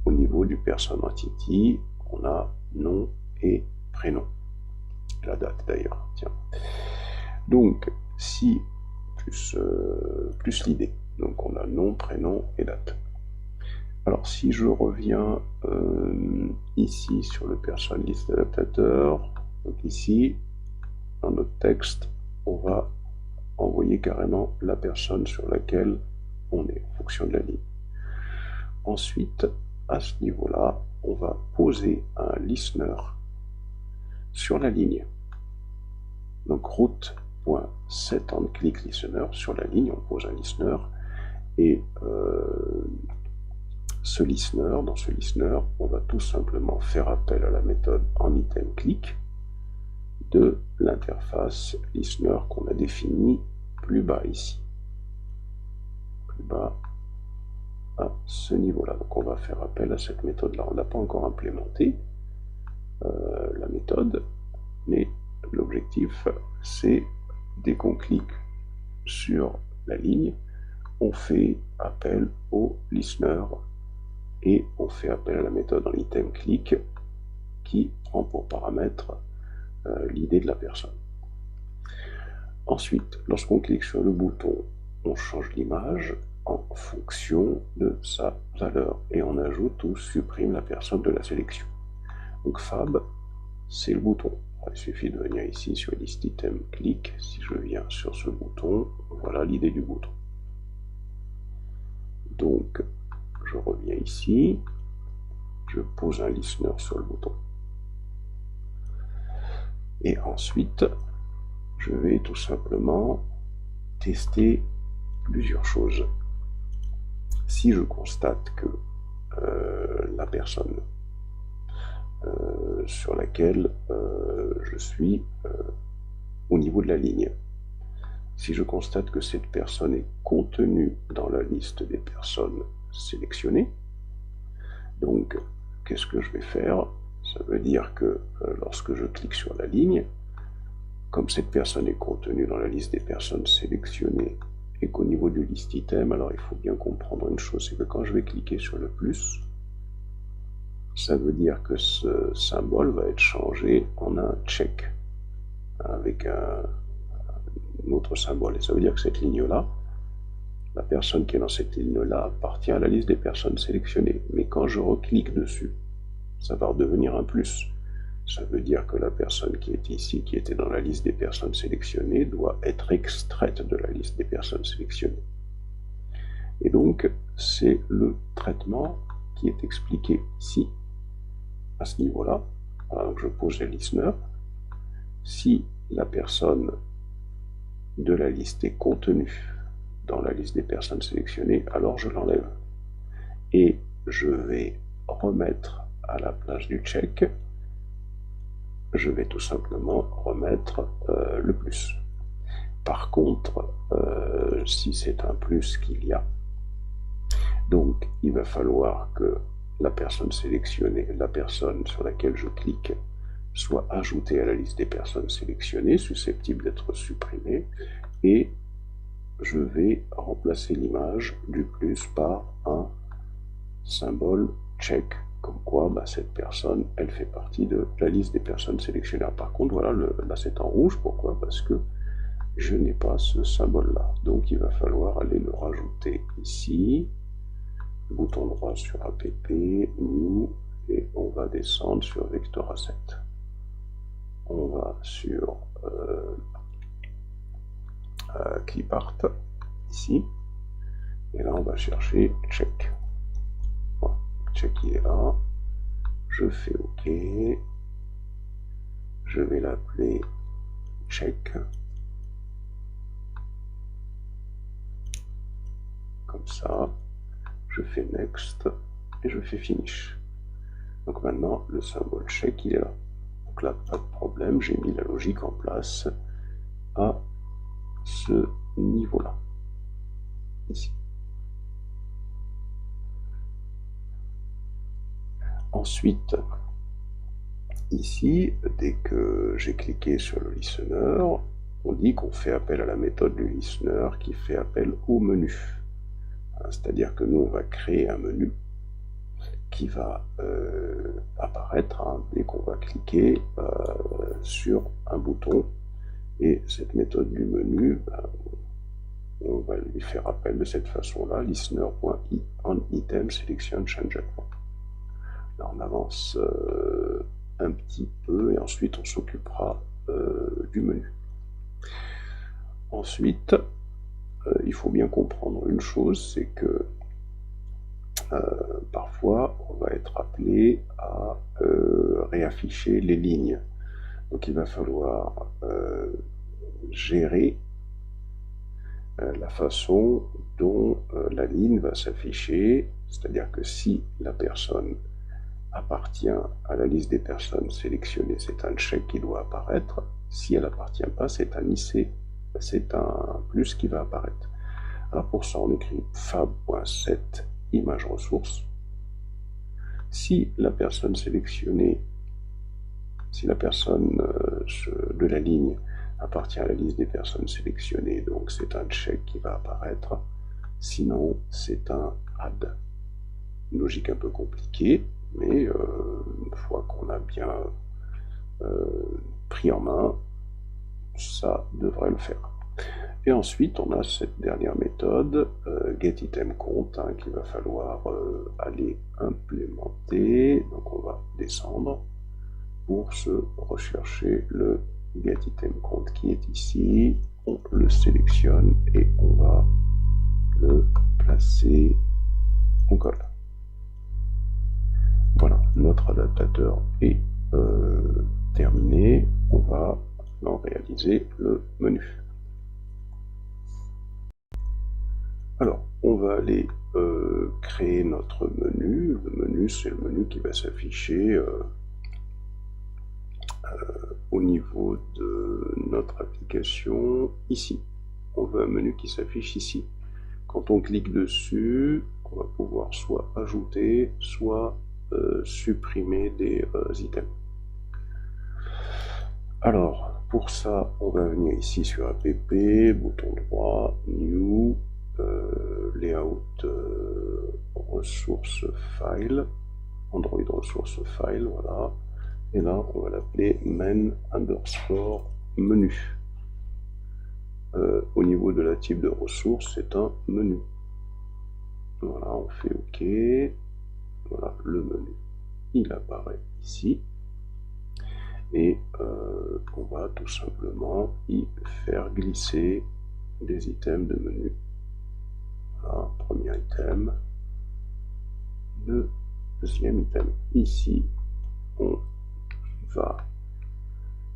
Au niveau du person entity, on a nom et prénom. La date d'ailleurs. Tiens. Donc, si plus l'idée. Donc on a nom, prénom et date. Alors si je reviens ici sur le person list adaptateur, donc ici, dans notre texte, on va envoyer carrément la personne sur laquelle on est, en fonction de la ligne. Ensuite, à ce niveau-là, on va poser un listener sur la ligne. Donc route.setOnClickListener, sur la ligne, on pose un listener, et ce listener, dans ce listener, on va tout simplement faire appel à la méthode onItemClick de l'interface listener qu'on a définie plus bas ici. Plus bas à ce niveau-là. Donc on va faire appel à cette méthode-là. On n'a pas encore implémenté la méthode, mais l'objectif, c'est dès qu'on clique sur la ligne, on fait appel au listener et on fait appel à la méthode en item click qui prend pour paramètre l'idée de la personne. Ensuite, lorsqu'on clique sur le bouton, on change l'image en fonction de sa valeur et on ajoute ou supprime la personne de la sélection. Donc Fab, c'est le bouton. Il suffit de venir ici sur list item click. Si je viens sur ce bouton, voilà l'idée du bouton. Donc je reviens ici, je pose un listener sur le bouton. Et ensuite, je vais tout simplement tester plusieurs choses. Si je constate que la personne sur laquelle je suis au niveau de la ligne, si je constate que cette personne est contenue dans la liste des personnes sélectionnées, donc qu'est-ce que je vais faire? Ça veut dire que lorsque je clique sur la ligne, comme cette personne est contenue dans la liste des personnes sélectionnées et qu'au niveau du list item, alors il faut bien comprendre une chose, c'est que quand je vais cliquer sur le plus, ça veut dire que ce symbole va être changé en un check avec un autre symbole. Et ça veut dire que cette ligne-là, la personne qui est dans cette ligne-là appartient à la liste des personnes sélectionnées. Mais quand je reclique dessus, ça va redevenir un plus. Ça veut dire que la personne qui est ici, qui était dans la liste des personnes sélectionnées, doit être extraite de la liste des personnes sélectionnées. Et donc, c'est le traitement qui est expliqué ici. À ce niveau-là, je pose le listener. Si la personne de la liste est contenue dans la liste des personnes sélectionnées, alors je l'enlève. Et je vais remettre à la place du check je vais tout simplement remettre le plus. Par contre, si c'est un plus qu'il y a, donc il va falloir que la personne sélectionnée, la personne sur laquelle je clique, soit ajoutée à la liste des personnes sélectionnées, susceptibles d'être supprimées, et je vais remplacer l'image du plus par un symbole check, comme quoi cette personne, elle fait partie de la liste des personnes sélectionnées. Par contre, voilà, là c'est en rouge, pourquoi? Parce que je n'ai pas ce symbole-là. Donc il va falloir aller le rajouter ici, bouton droit sur app, new, et on va descendre sur vector asset. On va sur clipart, ici, et là on va chercher check. Voilà. Check il est là, je fais OK, je vais l'appeler check, comme ça, je fais next, et je fais finish. Donc maintenant, le symbole check, il est là. Donc là, pas de problème, j'ai mis la logique en place à ce niveau-là, ici. Ensuite, ici, dès que j'ai cliqué sur le listener, on dit qu'on fait appel à la méthode du listener qui fait appel au menu. C'est-à-dire que nous, on va créer un menu qui va apparaître dès qu'on va cliquer sur un bouton, et cette méthode du menu, on va lui faire appel de cette façon-là, listener.onItem selection change. Là, on avance un petit peu, et ensuite on s'occupera du menu. Ensuite, il faut bien comprendre une chose, c'est que parfois on va être appelé à réafficher les lignes. Donc il va falloir gérer la façon dont la ligne va s'afficher, c'est-à-dire que si la personne appartient à la liste des personnes sélectionnées, c'est un check qui doit apparaître. Si elle n'appartient pas, c'est un IC, c'est un plus qui va apparaître. Alors pour ça, on écrit fab.set image ressource. Si la personne sélectionnée, si la personne de la ligne appartient à la liste des personnes sélectionnées, donc c'est un check qui va apparaître. Sinon, c'est un add. Une logique un peu compliquée, mais une fois qu'on a bien pris en main, ça devrait le faire. Et ensuite, on a cette dernière méthode, getItemCount, qu'il va falloir aller implémenter. Donc on va descendre pour se rechercher le getItemCount qui est ici. On le sélectionne et on va le placer, on colle. Voilà, notre adaptateur est terminé. On va en réaliser le menu. Alors, on va aller créer notre menu. Le menu, c'est le menu qui va s'afficher au niveau de notre application ici. On veut un menu qui s'affiche ici. Quand on clique dessus, on va pouvoir soit ajouter, soit supprimer des items. Alors, pour ça, on va venir ici sur app, bouton droit, new, layout ressource file, Android ressource file, voilà. Et là, on va l'appeler main_menu. Au niveau de la type de ressource, c'est un menu. Voilà, on fait OK. Voilà, le menu, il apparaît ici. Et on va tout simplement y faire glisser des items de menu. Voilà, premier item, deuxième item. Ici, on va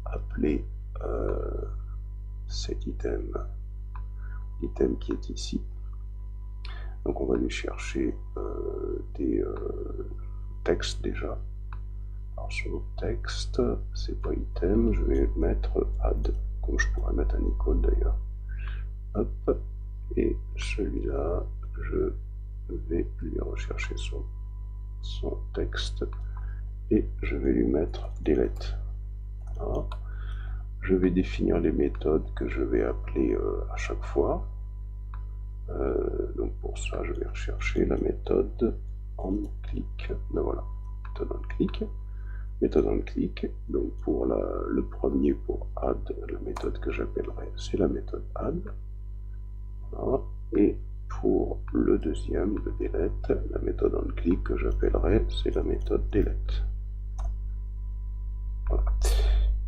appeler cet item, l'item qui est ici. Donc on va aller chercher des textes déjà. Alors son texte, c'est pas item, je vais mettre add, comme je pourrais mettre un icône d'ailleurs. Hop, et celui-là, je vais lui rechercher son texte et je vais lui mettre delete. Voilà. Je vais définir les méthodes que je vais appeler à chaque fois. Donc pour ça, je vais rechercher la méthode onClick. Ben voilà, méthode onClick. Méthode onClick. Donc pour le premier, pour add, la méthode que j'appellerai, c'est la méthode add. Voilà. Et pour le deuxième, le delete, la méthode onClick que j'appellerai, c'est la méthode delete. Voilà.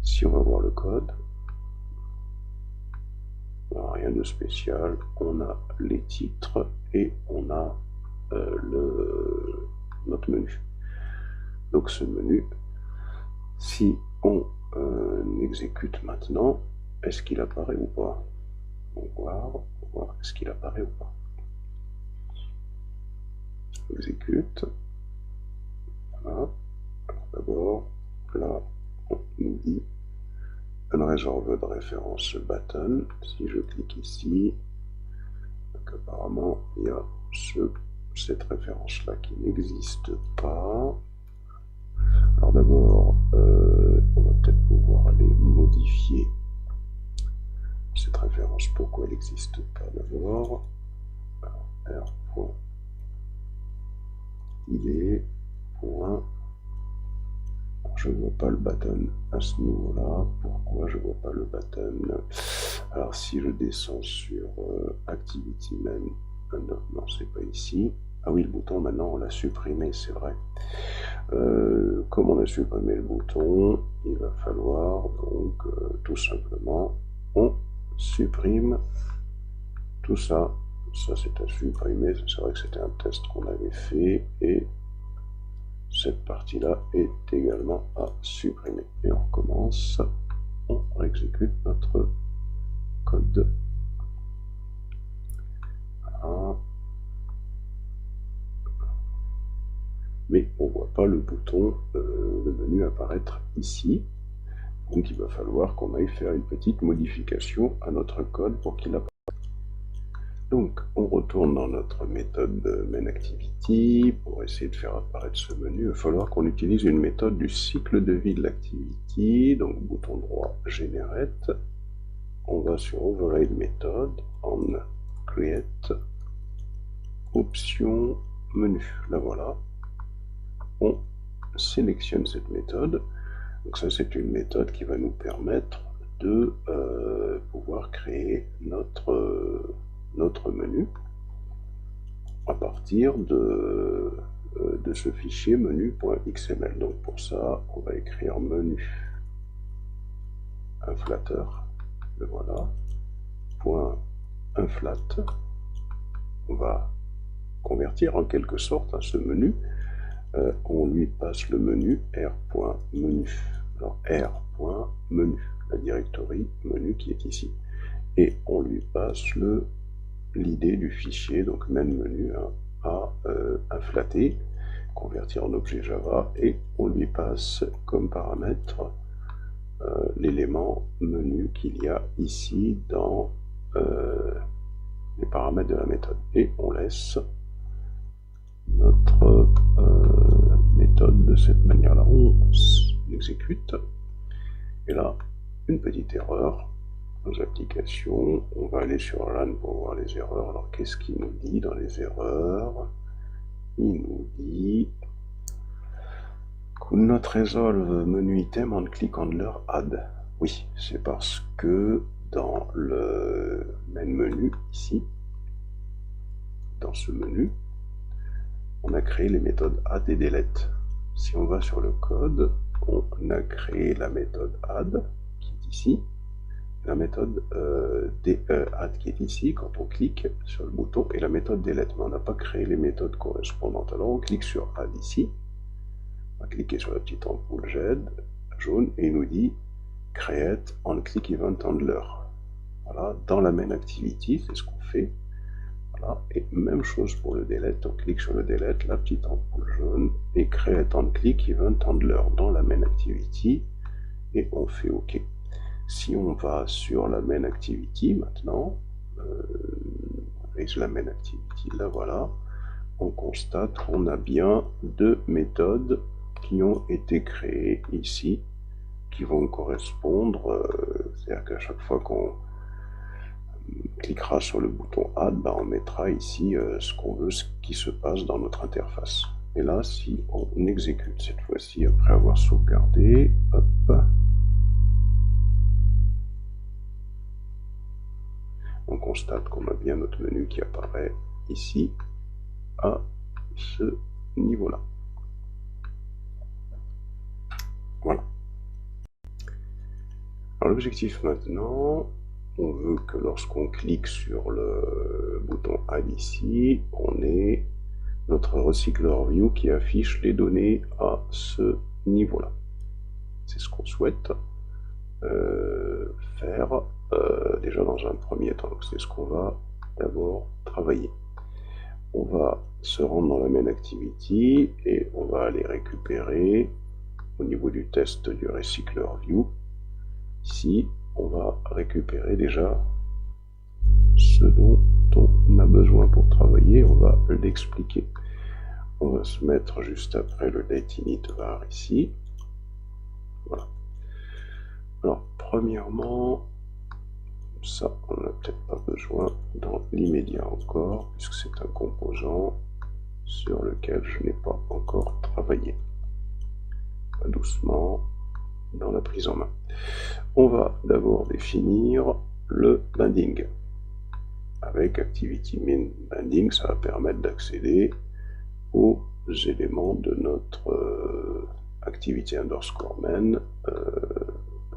Si on va voir le code, rien de spécial, on a les titres et on a notre menu. Donc ce menu, si on exécute maintenant, est-ce qu'il apparaît ou pas? On va voir est-ce qu'il apparaît ou pas. Exécute. Voilà. D'abord, là, on nous dit unresolved référence button. Si je clique ici, donc apparemment il y a cette référence là qui n'existe pas. Alors d'abord, on va peut-être pouvoir aller modifier cette référence. Pourquoi elle n'existe pas d'abord? R.il je ne vois pas le button à ce niveau-là. Pourquoi je ne vois pas le button? Alors si je descends sur Activity Main, non, c'est pas ici. Ah oui, le bouton maintenant on l'a supprimé, c'est vrai. Comme on a supprimé le bouton, il va falloir donc tout simplement on supprime tout ça. Ça c'est à supprimer, c'est vrai que c'était un test qu'on avait fait et cette partie-là est également à supprimer. Et on recommence, on réexécute notre code. Voilà. Mais on ne voit pas le bouton, le menu apparaître ici. Donc il va falloir qu'on aille faire une petite modification à notre code pour qu'il apparaisse. Donc on retourne dans notre méthode mainActivity pour essayer de faire apparaître ce menu. Il va falloir qu'on utilise une méthode du cycle de vie de l'activity. Donc bouton droit generate. On va sur override méthode, on create, option, menu. Là voilà. On sélectionne cette méthode. Donc ça c'est une méthode qui va nous permettre de pouvoir créer notre menu à partir de ce fichier menu.xml. Donc pour ça on va écrire menu inflatter, le voilà, point inflat. On va convertir en quelque sorte ce menu. On lui passe le menu r.menu. Alors r.menu, la directory menu qui est ici. Et on lui passe l'idée du fichier, donc main menu, à inflater, convertir en objet Java, et on lui passe comme paramètre l'élément menu qu'il y a ici dans les paramètres de la méthode. Et on laisse notre méthode de cette manière-là. On exécute. Et là, une petite erreur. Nos applications, on va aller sur LAN pour voir les erreurs. Alors qu'est-ce qu'il nous dit dans les erreurs? Il nous dit could not resolve menu item on click handler add. Oui, c'est parce que dans le main menu ici, dans ce menu, on a créé les méthodes add et delete. Si on va sur le code, on a créé la méthode add qui est ici, la méthode add qui est ici quand on clique sur le bouton, et la méthode delete, mais on n'a pas créé les méthodes correspondantes. Alors on clique sur add ici, on va cliquer sur la petite ampoule jaune et il nous dit create on click event handler. Voilà, dans la main activity, c'est ce qu'on fait. Voilà. Et même chose pour le delete, on clique sur le delete, la petite ampoule jaune, et create on click event handler dans la main activity, et on fait OK. Si on va sur la main activity maintenant, la main activity, là voilà, on constate qu'on a bien deux méthodes qui ont été créées ici, qui vont correspondre, c'est-à-dire qu'à chaque fois qu'on cliquera sur le bouton Add, on mettra ici ce qu'on veut, ce qui se passe dans notre interface. Et là, si on exécute cette fois-ci, après avoir sauvegardé, hop, on constate qu'on a bien notre menu qui apparaît ici, à ce niveau-là. Voilà. Alors l'objectif maintenant, on veut que lorsqu'on clique sur le bouton Add ici, on ait notre recycleur view qui affiche les données à ce niveau-là. C'est ce qu'on souhaite faire déjà dans un premier temps. Donc c'est ce qu'on va d'abord travailler. On va se rendre dans la main activity et on va aller récupérer au niveau du test du recycleur view. Ici, on va récupérer déjà ce dont on a besoin pour travailler. On va l'expliquer. On va se mettre juste après le date init var ici. Voilà. Alors, premièrement, ça, on n'a peut-être pas besoin dans l'immédiat encore, puisque c'est un composant sur lequel je n'ai pas encore travaillé. Doucement, dans la prise en main. On va d'abord définir le binding. Avec activity min binding, ça va permettre d'accéder aux éléments de notre activity underscore main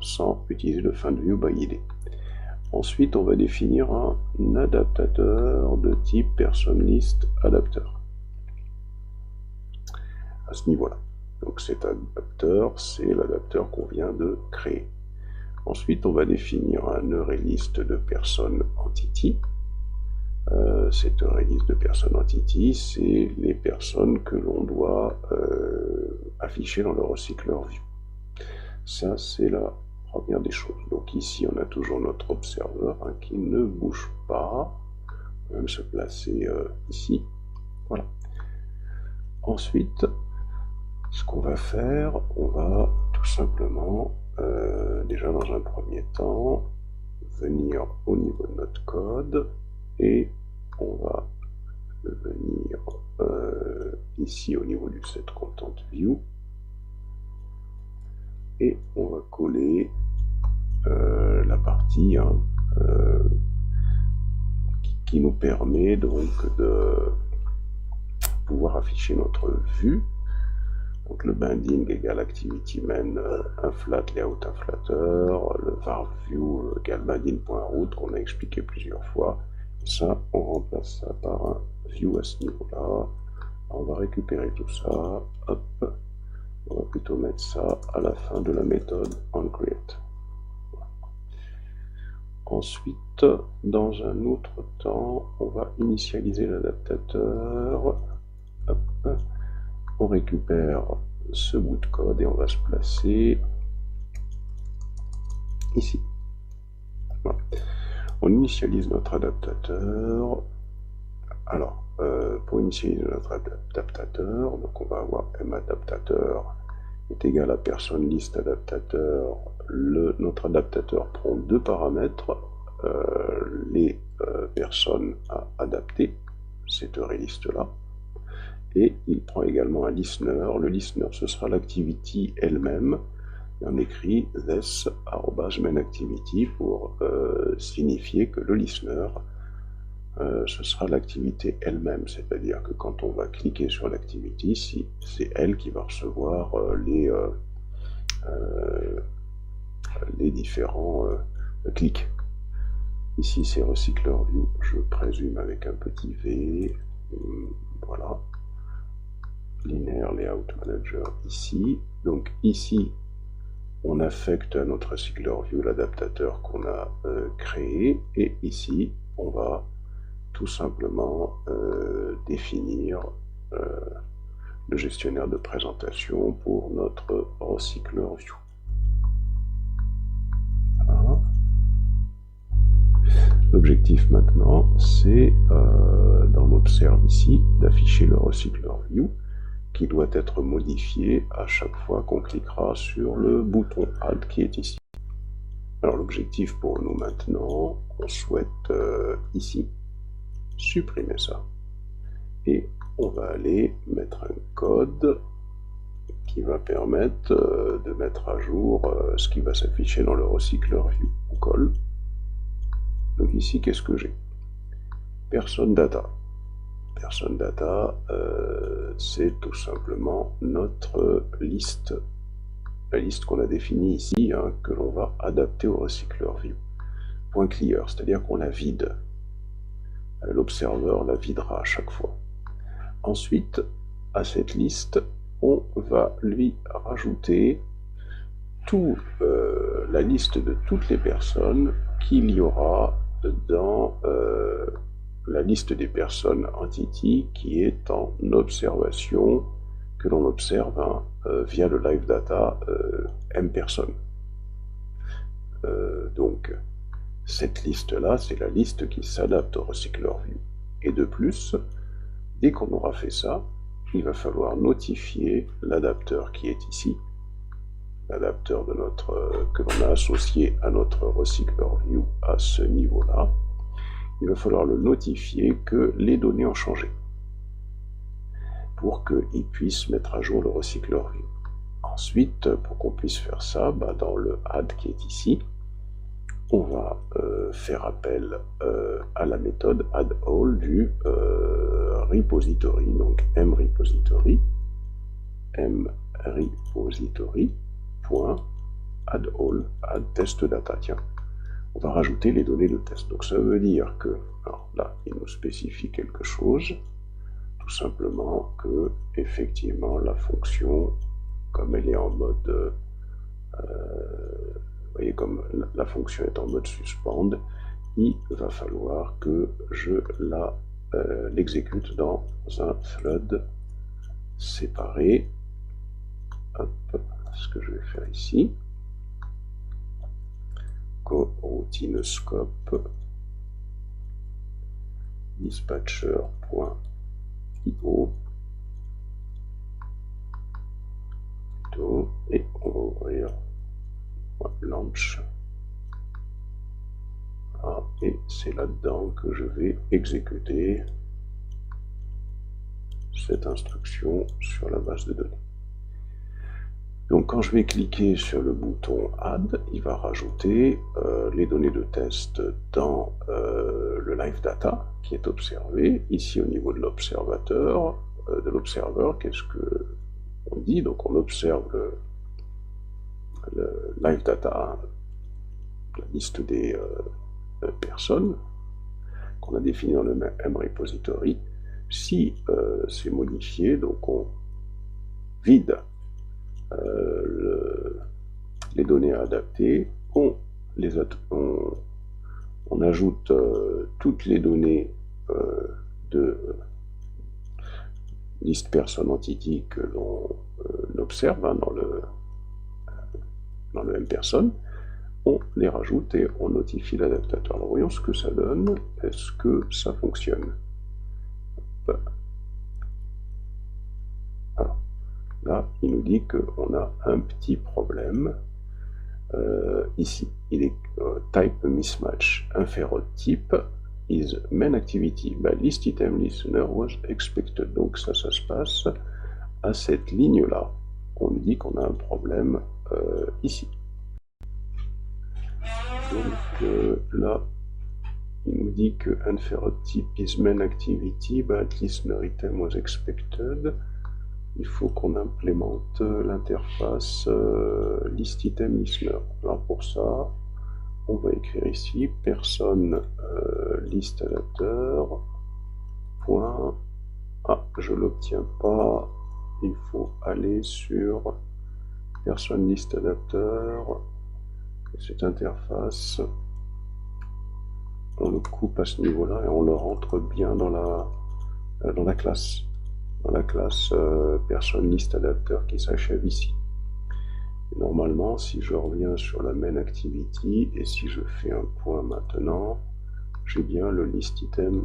sans utiliser le find view by id. Ensuite, on va définir un adaptateur de type personList adapteur. À ce niveau-là. Donc cet adapteur, c'est l'adapteur qu'on vient de créer. Ensuite, on va définir un ArrayList de person entity. Cette ArrayList de person entity, c'est les personnes que l'on doit afficher dans le recycleur view. Ça, c'est la première des choses. Donc ici, on a toujours notre observer qui ne bouge pas. On va même se placer ici. Voilà. Ensuite, ce qu'on va faire, on va tout simplement, déjà dans un premier temps, venir au niveau de notre code et on va venir ici au niveau du setContentView et on va coller la partie qui nous permet donc de pouvoir afficher notre vue. Donc le binding égale activity main inflat layout inflateur, le var view égale binding.route qu'on a expliqué plusieurs fois. Ça, on remplace ça par un view à ce niveau-là. On va récupérer tout ça. Hop. On va plutôt mettre ça à la fin de la méthode onCreate. Ensuite, dans un autre temps, on va initialiser l'adaptateur. On récupère ce bout de code et on va se placer ici. Voilà. On initialise notre adaptateur. Alors, pour initialiser notre adaptateur, donc on va avoir madaptateur est égal à personList adaptateur. Notre adaptateur prend deux paramètres, les personnes à adapter, cette ArrayList-là, et il prend également un listener. Le listener, ce sera l'activity elle-même. Et on écrit this @mainActivity pour signifier que le listener, ce sera l'activité elle-même. C'est-à-dire que quand on va cliquer sur l'activity, c'est elle qui va recevoir les différents clics. Ici, c'est recycleur view, je présume avec un petit V. Voilà. Linear Layout Manager ici. Donc ici, on affecte à notre recycleur view l'adaptateur qu'on a créé. Et ici, on va tout simplement définir le gestionnaire de présentation pour notre recycleur view. Voilà. L'objectif maintenant, c'est dans l'observe ici, d'afficher le recycleur view qui doit être modifié à chaque fois qu'on cliquera sur le bouton Add qui est ici. Alors l'objectif pour nous maintenant, on souhaite ici supprimer ça. Et on va aller mettre un code qui va permettre de mettre à jour ce qui va s'afficher dans le recycleur view. On colle. Donc ici, qu'est-ce que j'ai? Person data. Person data, c'est tout simplement notre liste. La liste qu'on a définie ici, hein, que l'on va adapter au recycleur view. Point clear, c'est-à-dire qu'on la vide. L'observeur la videra à chaque fois. Ensuite, à cette liste, on va lui rajouter la liste de toutes les personnes qu'il y aura dans la liste des personnes entity qui est en observation, que l'on observe via le live data M personnes. Donc, cette liste-là, c'est la liste qui s'adapte au recycleur view. Et de plus, dès qu'on aura fait ça, il va falloir notifier l'adapteur qui est ici, l'adapteur de que l'on a associé à notre recycleur view à ce niveau-là. Il va falloir le notifier que les données ont changé pour qu'il puisse mettre à jour le recycleur view. Ensuite, pour qu'on puisse faire ça, dans le add qui est ici, on va faire appel à la méthode addAll du repository, donc mrepository, mrepository.addAll, add test data. Tiens, on va rajouter les données de test. Donc ça veut dire que, alors là, il nous spécifie quelque chose, tout simplement que, effectivement, la fonction, comme elle est en mode, vous voyez, comme la fonction est en mode suspend, il va falloir que je l'exécute dans un thread séparé. Hop, ce que je vais faire ici. Coroutinescope dispatcher.io et on va ouvrir launch. Et c'est là-dedans que je vais exécuter cette instruction sur la base de données. Donc quand je vais cliquer sur le bouton Add, il va rajouter les données de test dans le live data qui est observé. Ici au niveau de l'observateur, de l'observeur, qu'est-ce que on dit? Donc on observe le live data, la liste des personnes qu'on a définies dans le mRepository. Si c'est modifié, donc on vide les données à adapter, on ajoute toutes les données de liste person entity que l'on observe dans le M personne, on les rajoute et on notifie l'adaptateur. Alors voyons ce que ça donne. Est-ce que ça fonctionne? Alors, là, il nous dit qu'on a un petit problème. Ici, il est type mismatch. Inferred type is main activity by list item listener was expected. Donc ça se passe à cette ligne-là. On nous dit qu'on a un problème ici. Donc là, il nous dit que inferred type is main activity but listener item was expected. Il faut qu'on implémente l'interface list item listener. Alors pour ça, on va écrire ici personne list adapteur point. Ah, je l'obtiens pas. Il faut aller sur personne list adapteur. Cette interface on le coupe à ce niveau-là et on le rentre bien dans la classe. Dans la classe personne liste adapteur qui s'achève ici. Et normalement, si je reviens sur la main activity et si je fais un point maintenant, j'ai bien le list item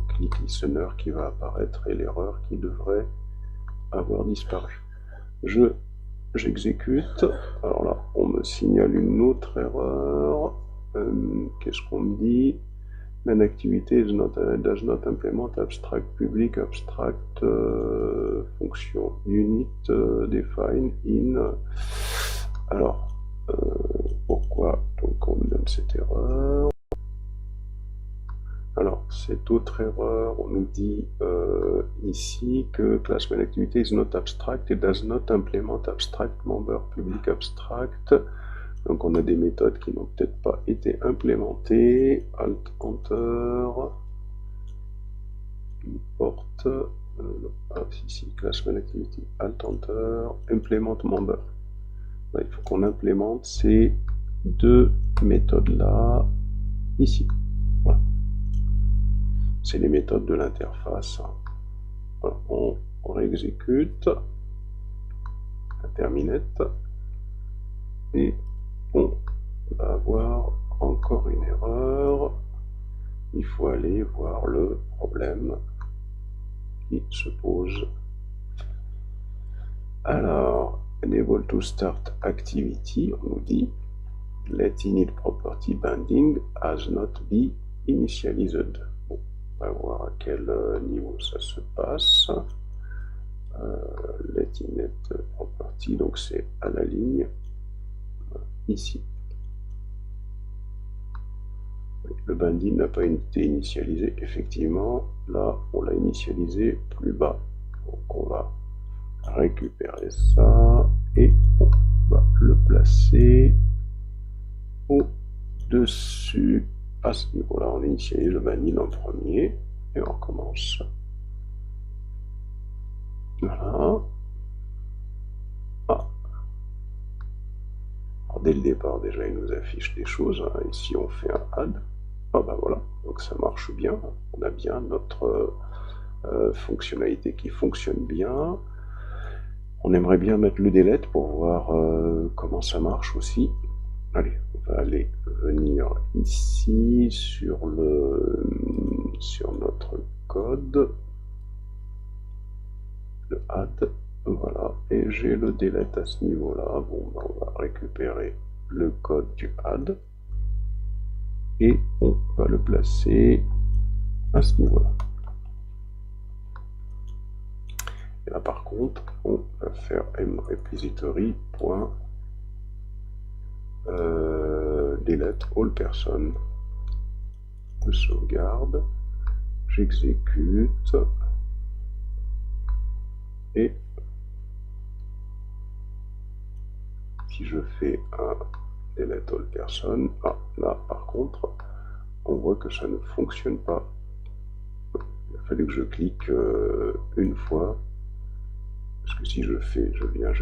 click listener qui va apparaître et l'erreur qui devrait avoir disparu. J'exécute. Alors là, on me signale une autre erreur. Qu'est-ce qu'on me dit? Main activity does not implement abstract public abstract function unit define in. Alors, pourquoi donc on me donne cette erreur? Alors, cette autre erreur, on nous dit ici que class main activity is not abstract et does not implement abstract member public abstract. Donc on a des méthodes qui n'ont peut-être pas été implémentées. Alt Enter, import, ici, class main activity, Alt Enter, implement member. Là, il faut qu'on implémente ces deux méthodes-là ici. Voilà. C'est les méthodes de l'interface. Voilà. On réexécute la terminette et on va avoir encore une erreur. Il faut aller voir le problème qui se pose. Alors, enable to start activity, on nous dit let init property binding has not be initialized. Bon, on va voir à quel niveau ça se passe. Let init property, donc c'est à la ligne ici. Le binding n'a pas été initialisé, effectivement, là on l'a initialisé plus bas. Donc on va récupérer ça et on va le placer au-dessus. À ce niveau-là, on initialise le binding en premier et on recommence. Voilà. Alors, dès le départ, déjà, il nous affiche des choses. Hein. Ici, on fait un add. Ah ben voilà, donc ça marche bien. On a bien notre fonctionnalité qui fonctionne bien. On aimerait bien mettre le delete pour voir comment ça marche aussi. Allez, on va aller venir ici sur notre code, le add, voilà, et j'ai le delete à ce niveau-là. Bon, ben, on va récupérer le code du add et on va le placer à ce niveau-là. Et là par contre, on va faire mrepository.delete all person. Je sauvegarde, j'exécute et si je fais un delete all person, là par contre, on voit que ça ne fonctionne pas. Il a fallu que je clique une fois. Parce que si je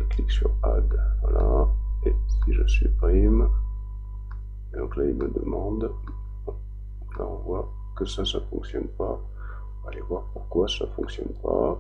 clique sur Add, voilà, et si je supprime, et donc là il me demande, là on voit que ça fonctionne pas. On va aller voir pourquoi ça fonctionne pas.